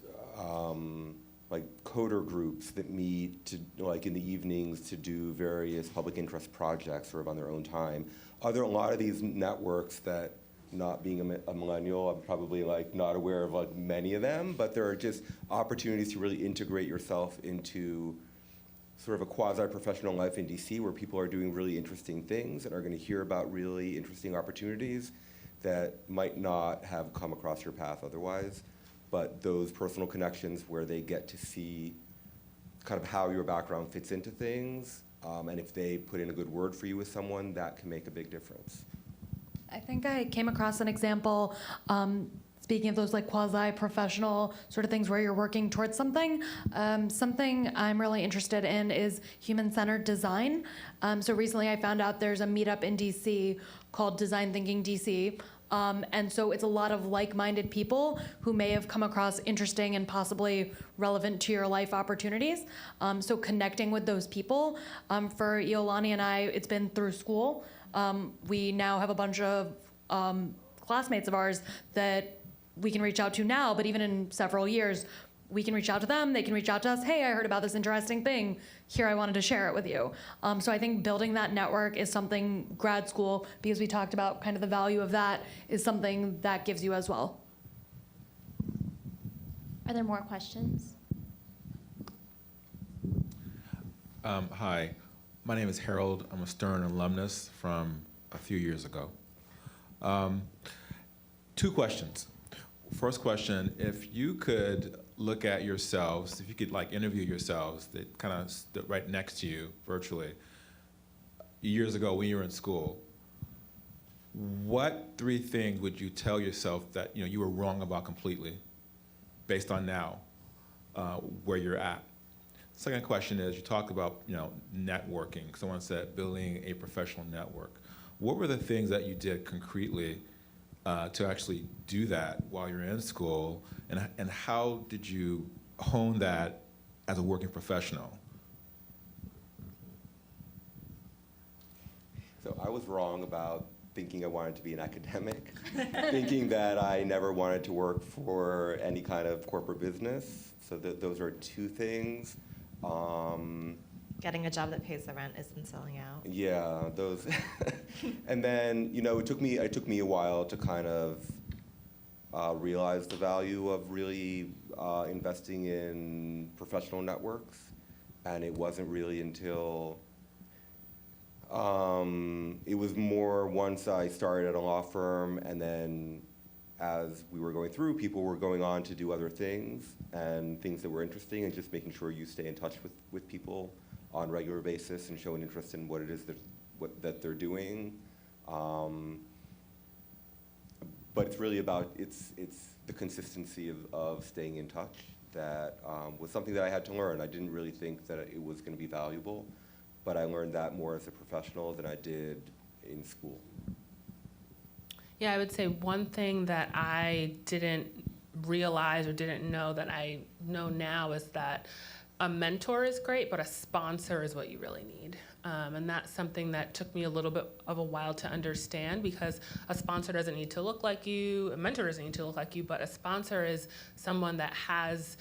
like coder groups that meet to, like in the evenings to do various public interest projects sort of on their own time. Are there a lot of these networks that, not being a millennial, I'm probably like not aware of like many of them, but there are just opportunities to really integrate yourself into sort of a quasi-professional life in DC where people are doing really interesting things and are going to hear about really interesting opportunities that might not have come across your path otherwise. But those personal connections where they get to see kind of how your background fits into things, and if they put in a good word for you with someone, that can make a big difference.
I think I came across an example, speaking of those like quasi-professional sort of things where you're working towards something. Something I'm really interested in is human-centered design. So recently I found out there's a meetup in DC called Design Thinking DC. And so it's a lot of like-minded people who may have come across interesting and possibly relevant to your life opportunities. So connecting with those people. For Iolani and I, it's been through school. We now have a bunch of classmates of ours that we can reach out to now, but even in several years, we can reach out to them, they can reach out to us, hey, I heard about this interesting thing, here, I wanted to share it with you. So I think building that network is something grad school, because we talked about kind of the value of that, is something that gives you as well.
Are there more questions?
Hi, my name is Harold. I'm a Stern alumnus from a few years ago. 2 questions. First question, if you could look at yourselves, if you could like interview yourselves that kind of stood right next to you virtually years ago when you were in school, what 3 things would you tell yourself that you were wrong about completely based on now where you're at? Second question is, you talked about networking. Someone said building a professional network. What were the things that you did concretely to actually do that while you're in school, and how did you hone that as a working professional?
So I was wrong about thinking I wanted to be an academic, thinking that I never wanted to work for any kind of corporate business. So those are 2 things.
Getting a job that pays the rent isn't selling out.
Yeah, those. And then, it took me a while to kind of realize the value of really investing in professional networks. And it wasn't really until, it was more once I started at a law firm, and then as we were going through, people were going on to do other things and things that were interesting, and just making sure you stay in touch with people on a regular basis and show an interest in what it is that they're doing. But it's really about, it's the consistency of staying in touch that was something that I had to learn. I didn't really think that it was going to be valuable, but I learned that more as a professional than I did in school.
Yeah, I would say one thing that I didn't realize or didn't know that I know now is that a mentor is great, but a sponsor is what you really need. And that's something that took me a little bit of a while to understand, because a sponsor doesn't need to look like you, a mentor doesn't need to look like you, but a sponsor is someone that has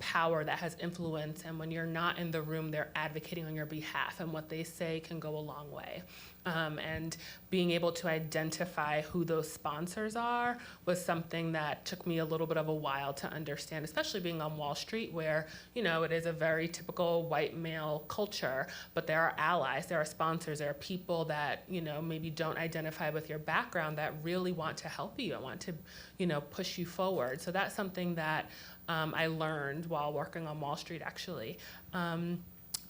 power, that has influence, and when you're not in the room, they're advocating on your behalf, and what they say can go a long way. And being able to identify who those sponsors are was something that took me a little bit of a while to understand, especially being on Wall Street, where, you know, it is a very typical white male culture, but there are allies, there are sponsors, there are people that, you know, maybe don't identify with your background that really want to help you and want to, you know, push you forward. So that's something that I learned while working on Wall Street, actually. And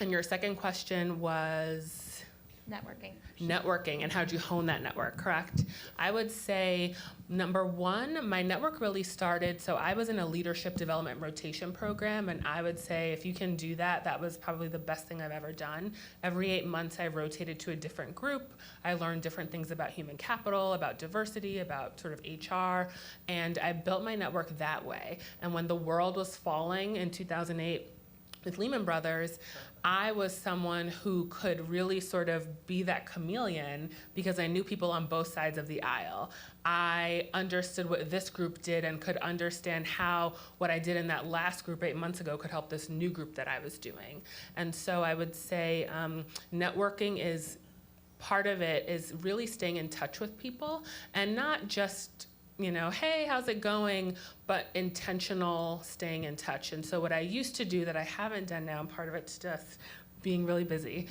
your second question was? Networking, and how'd you hone that network, correct? I would say, number one, my network really started, so I was in a leadership development rotation program, and I would say if you can do that, that was probably the best thing I've ever done. Every 8 months, I rotated to a different group. I learned different things about human capital, about diversity, about sort of HR, and I built my network that way. And when the world was falling in 2008, with Lehman Brothers, I was someone who could really sort of be that chameleon because I knew people on both sides of the aisle. I understood what this group did and could understand how what I did in that last group 8 months ago could help this new group that I was doing. And so I would say networking is part of it, is really staying in touch with people, and not just, you know, hey, how's it going, but intentional staying in touch. And so what I used to do that I haven't done now, and part of it's just being really busy,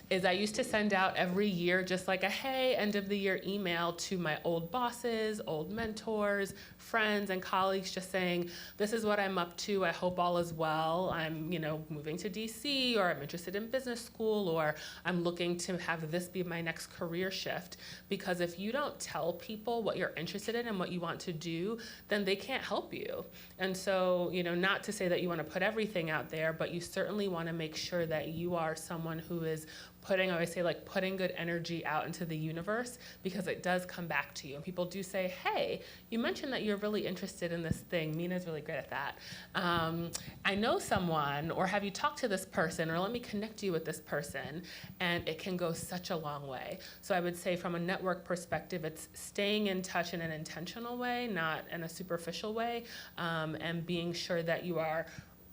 is I used to send out every year just like a hey, end of the year email to my old bosses, old mentors, friends and colleagues, just saying, this is what I'm up to, I hope all is well, I'm, you know, moving to DC, or I'm interested in business school, or I'm looking to have this be my next career shift. Because if you don't tell people what you're interested in and what you want to do, then they can't help you. And so, you know, not to say that you want to put everything out there, but you certainly want to make sure that you are someone who is putting, I always say, like, putting good energy out into the universe, because it does come back to you. And people do say, hey, you mentioned that you're really interested in this thing. Meena's really great at that. I know someone, or have you talked to this person, or let me connect you with this person. And it can go such a long way. So I would say from a network perspective, it's staying in touch in an intentional way, not in a superficial way, and being sure that you are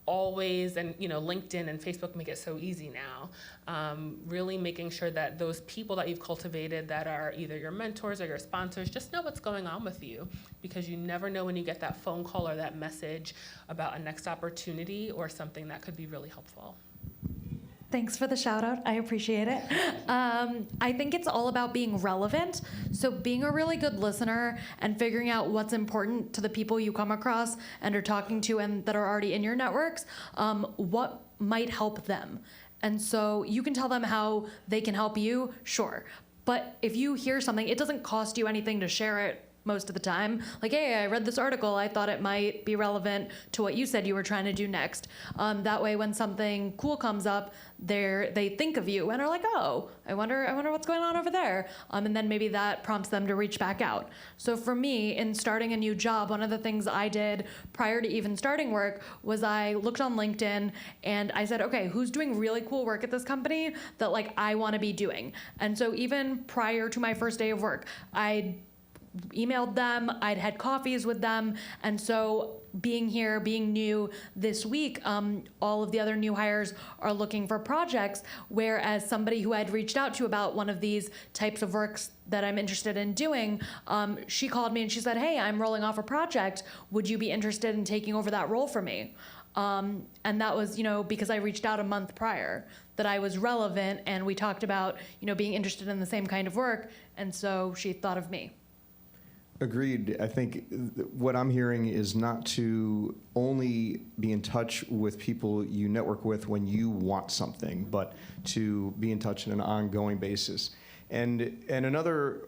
always, and you know, LinkedIn and Facebook make it so easy now, really making sure that those people that you've cultivated that are either your mentors or your sponsors just know what's going on with you, because you never know when you get that phone call or that message about a next opportunity or something that could be really helpful.
Thanks for the shout out. I appreciate it. I think it's all about being relevant. So being a really good listener and figuring out what's important to the people you come across and are talking to and that are already in your networks, what might help them. And so you can tell them how they can help you, sure. But if you hear something, it doesn't cost you anything to share it most of the time. Like, hey, I read this article, I thought it might be relevant to what you said you were trying to do next. That way, when something cool comes up, they think of you and are like, oh, I wonder what's going on over there. And then maybe that prompts them to reach back out. So for me, in starting a new job, one of the things I did prior to even starting work was I looked on LinkedIn and I said, okay, who's doing really cool work at this company that like I want to be doing? And so even prior to my first day of work, I emailed them, I'd had coffees with them, and so being here, being new this week, all of the other new hires are looking for projects, whereas somebody who I'd reached out to about one of these types of works that I'm interested in doing, she called me and she said, hey, I'm rolling off a project, would you be interested in taking over that role for me? And that was, you know, because I reached out a month prior, that I was relevant, and we talked about, you know, being interested in the same kind of work, and so she thought of me.
Agreed. I think what I'm hearing is not to only be in touch with people you network with when you want something, but to be in touch on an ongoing basis. And another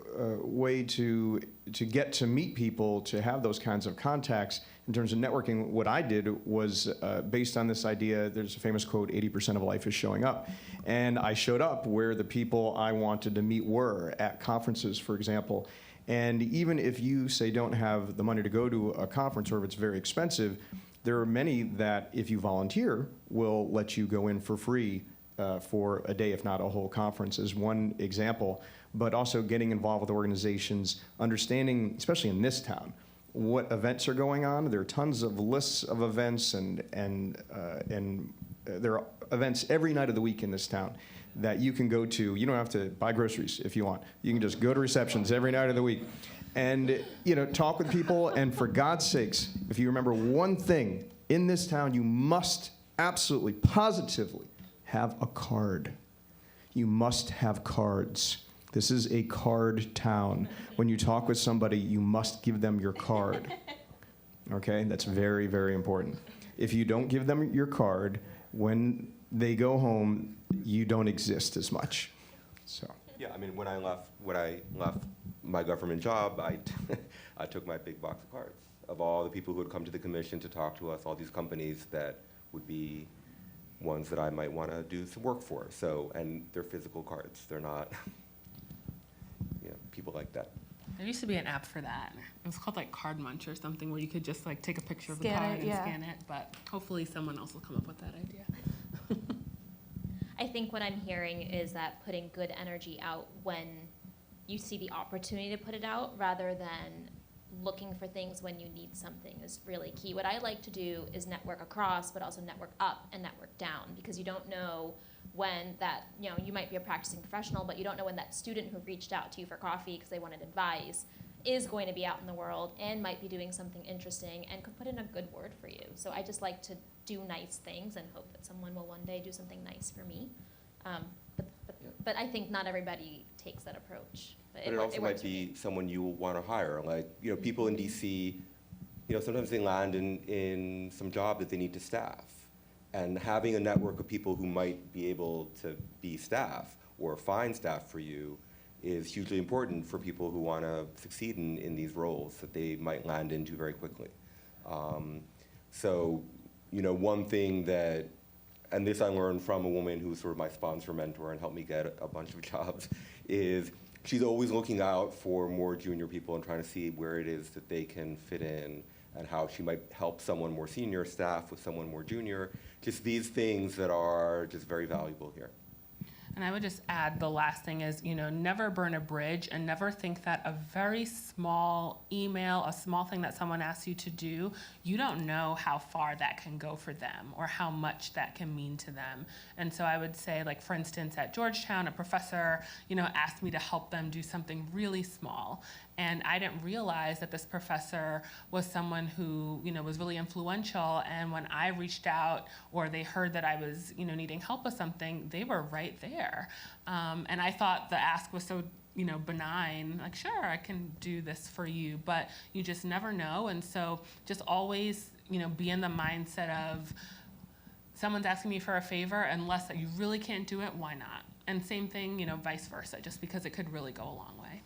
way to get to meet people, to have those kinds of contacts in terms of networking, what I did was based on this idea, there's a famous quote, 80% of life is showing up. And I showed up where the people I wanted to meet were, at conferences, for example. And even if you, say, don't have the money to go to a conference, or if it's very expensive, There are many that, if you volunteer, will let you go in for free for a day, if not a whole conference, is one example. But also getting involved with organizations, understanding, especially in this town, what events are going on. There are tons of lists of events, and there are events every night of the week in this town that you can go to. You don't have to buy groceries if you want. You can just go to receptions every night of the week and talk with people. And for God's sakes, if you remember one thing, in this town you must absolutely, positively have a card. You must have cards. This is a card town. When you talk with somebody, you must give them your card. Okay? That's very, very important. If you don't give them your card, when they go home, you don't exist as much. So.
Yeah, I mean, when I left my government job, I took my big box of cards of all the people who would come to the commission to talk to us, all these companies that would be ones that I might want to do some work for. So, and they're physical cards. They're not, people like that.
There used to be an app for that. It was called like Card Munch or something, where you could just like take a picture of the
Scan
card
it,
and
yeah.
scan it. But hopefully someone else will come up with that idea.
I think what I'm hearing is that putting good energy out when you see the opportunity to put it out, rather than looking for things when you need something, is really key. What I like to do is network across, but also network up and network down, because you don't know when that, you might be a practicing professional, but you don't know when that student who reached out to you for coffee because they wanted advice is going to be out in the world and might be doing something interesting and could put in a good word for you. So I just like to do nice things and hope that someone will one day do something nice for me. But I think not everybody takes that approach.
But it also might be someone you want to hire. Like, people in DC, sometimes they land in some job that they need to staff. And having a network of people who might be able to be staff or find staff for you is hugely important for people who want to succeed in these roles that they might land into very quickly. So, one thing that, and this I learned from a woman who's sort of my sponsor mentor and helped me get a bunch of jobs, is she's always looking out for more junior people and trying to see where it is that they can fit in and how she might help someone more senior staff with someone more junior. Just these things that are just very valuable here.
And I would just add, the last thing is, never burn a bridge, and never think that a very small email, a small thing that someone asks you to do, you don't know how far that can go for them or how much that can mean to them. And so I would say, like, for instance, at Georgetown, a professor, asked me to help them do something really small. And I didn't realize that this professor was someone who, was really influential. And when I reached out, or they heard that I was, needing help with something, they were right there. And I thought the ask was so, benign. Like, sure, I can do this for you, but you just never know. And so just always, be in the mindset of, someone's asking me for a favor, unless you really can't do it, why not? And same thing, vice versa, just because it could really go a long way.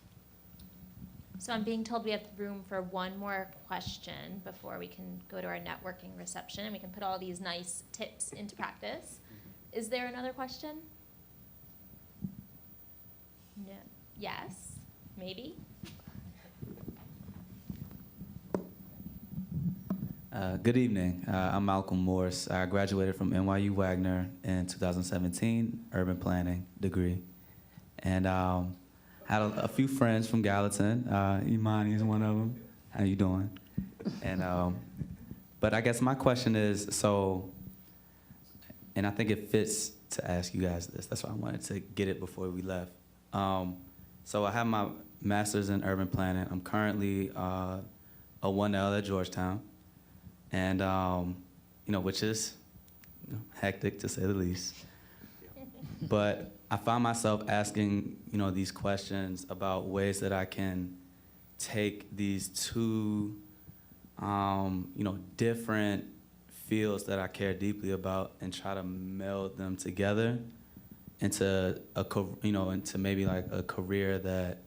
So I'm being told we have room for one more question before we can go to our networking reception and we can put all these nice tips into practice. Is there another question? No. Yes? Maybe?
Good evening. I'm Malcolm Morse. I graduated from NYU Wagner in 2017, urban planning degree. And had a few friends from Gallatin. Iolani is one of them. How you doing? And but I guess my question is, and I think it fits to ask you guys this. That's why I wanted to get it before we left. So I have my master's in urban planning. I'm currently a 1L at Georgetown, and which is hectic to say the least. But I find myself asking, these questions about ways that I can take these two, different fields that I care deeply about and try to meld them together into into maybe like a career that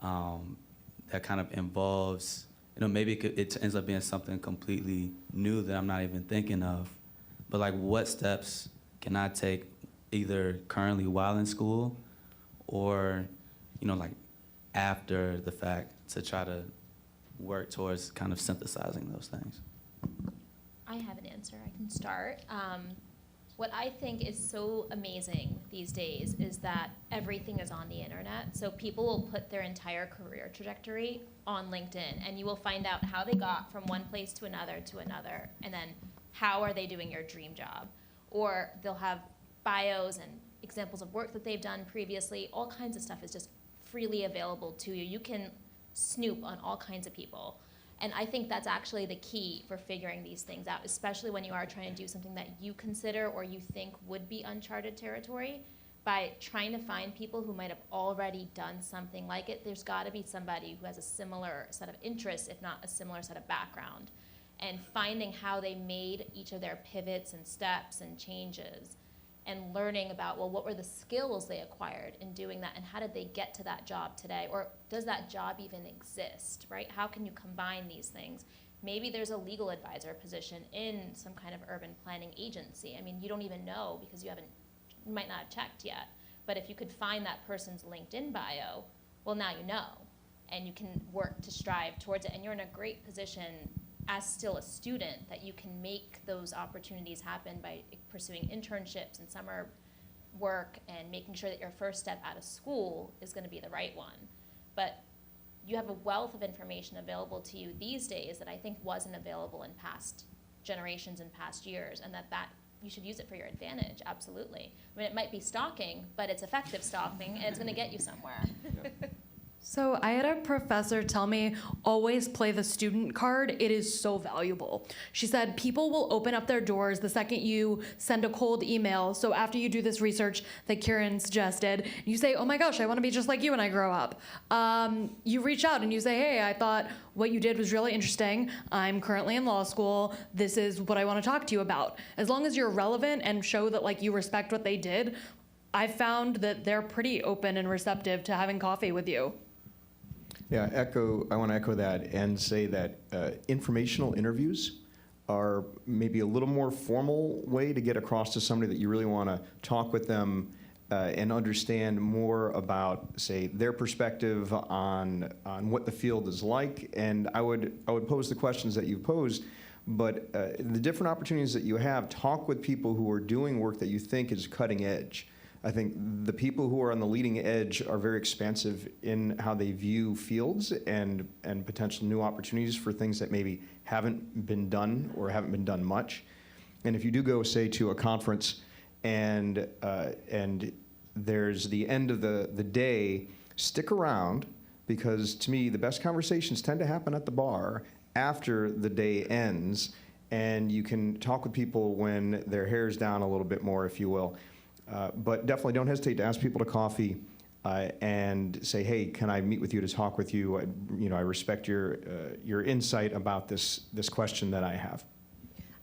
that kind of involves, maybe it ends up being something completely new that I'm not even thinking of. But like, what steps can I take either currently while in school or, like after the fact to try to work towards kind of synthesizing those things?
I have an answer. I can start. What I think is so amazing these days is that everything is on the internet. So people will put their entire career trajectory on LinkedIn, and you will find out how they got from one place to another, and then how are they doing your dream job. Or they'll have bios and examples of work that they've done previously. All kinds of stuff is just freely available to you. You can snoop on all kinds of people. And I think that's actually the key for figuring these things out, especially when you are trying to do something that you consider or you think would be uncharted territory. By trying to find people who might have already done something like it, there's got to be somebody who has a similar set of interests, if not a similar set of background. And finding how they made each of their pivots and steps and changes, and learning about, well, what were the skills they acquired in doing that, and how did they get to that job today? Or does that job even exist, right? How can you combine these things? Maybe there's a legal advisor position in some kind of urban planning agency. I mean, you don't even know because you might not have checked yet. But if you could find that person's LinkedIn bio, well, now you know, and you can work to strive towards it, and you're in a great position as still a student that you can make those opportunities happen by pursuing internships and summer work and making sure that your first step out of school is going to be the right one. But you have a wealth of information available to you these days that I think wasn't available in past generations and past years, and that you should use it for your advantage, absolutely. I mean, it might be stalking, but it's effective stalking, and it's going to get you somewhere.
Yeah.
So I had a professor tell me, always play the student card. It is so valuable. She said, people will open up their doors the second you send a cold email. So after you do this research that Kiran suggested, you say, oh my gosh, I want to be just like you when I grow up. You reach out and you say, hey, I thought what you did was really interesting. I'm currently in law school. This is what I want to talk to you about. As long as you're relevant and show that like you respect what they did, I've found that they're pretty open and receptive to having coffee with you.
Yeah, I want to echo that and say that informational interviews are maybe a little more formal way to get across to somebody that you really want to talk with them and understand more about, say, their perspective on what the field is like. And I would pose the questions that you posed, but the different opportunities that you have, talk with people who are doing work that you think is cutting edge. I think the people who are on the leading edge are very expansive in how they view fields and potential new opportunities for things that maybe haven't been done or haven't been done much. And if you do go, say, to a conference and there's the end of the day, stick around, because to me, the best conversations tend to happen at the bar after the day ends, and you can talk with people when their hair's down a little bit more, if you will. But definitely don't hesitate to ask people to coffee and say, hey, can I meet with you to talk with you? I respect your insight about this question that I have.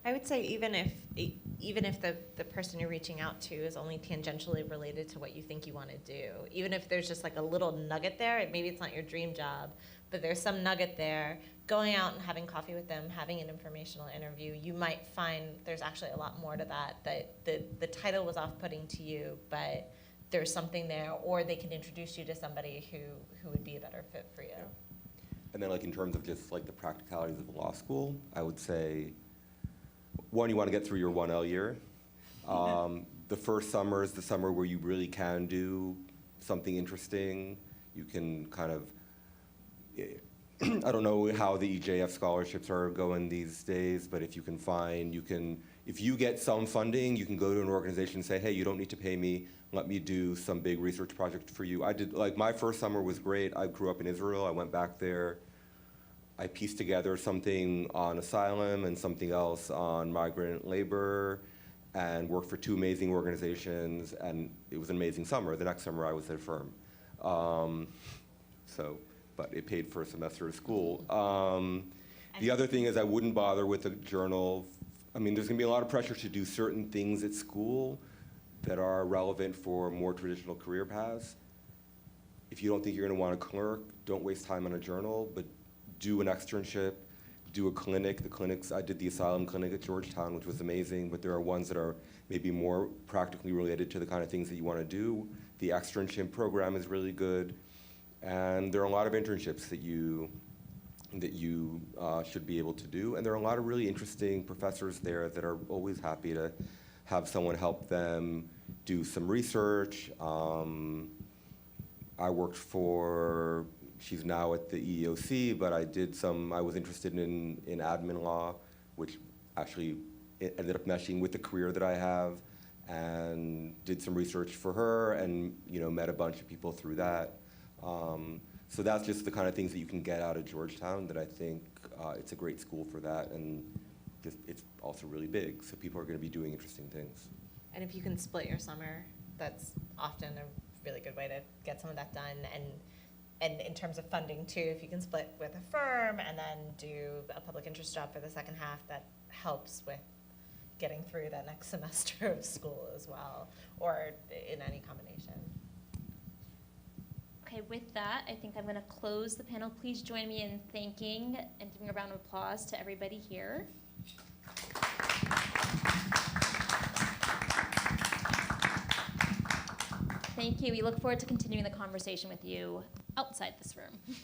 I would say even if the person you're reaching out to is only tangentially related to what you think you want to do, even if there's just like a little nugget there, maybe it's not your dream job, but there's some nugget there, going out and having coffee with them, having an informational interview, you might find there's actually a lot more to that the title was off-putting to you, but there's something there, or they can introduce you to somebody who would be a better fit for you.
Yeah. And then like in terms of just like the practicalities of law school, I would say, one, you want to get through your 1L year. The first summer is the summer where you really can do something interesting. You can kind of, I don't know how the EJF scholarships are going these days, but if you can find, if you get some funding, you can go to an organization and say, hey, you don't need to pay me, let me do some big research project for you. I did, like my first summer was great. I grew up in Israel, I went back there. I pieced together something on asylum and something else on migrant labor and worked for two amazing organizations, and it was an amazing summer. The next summer I was at a firm. But it paid for a semester of school. The other thing is I wouldn't bother with a journal. I mean, there's gonna be a lot of pressure to do certain things at school that are relevant for more traditional career paths. If you don't think you're gonna want to clerk, don't waste time on a journal, but do an externship, do a clinic. The clinics, I did the asylum clinic at Georgetown, which was amazing, but there are ones that are maybe more practically related to the kind of things that you want to do. The externship program is really good. And there are a lot of internships that you that you should be able to do. And there are a lot of really interesting professors there that are always happy to have someone help them do some research. I worked for, she's now at the EEOC, but I was interested in admin law, which actually ended up meshing with the career that I have, and did some research for her, and met a bunch of people through that. So that's just the kind of things that you can get out of Georgetown, that I think it's a great school for that, and it's also really big, so people are going to be doing interesting things.
And if you can split your summer, that's often a really good way to get some of that done. And in terms of funding too, if you can split with a firm and then do a public interest job for the second half, that helps with getting through that next semester of school as well, or in any combination.
Okay, with that, I think I'm going to close the panel. Please join me in thanking and giving a round of applause to everybody here. Thank you. We look forward to continuing the conversation with you outside this room.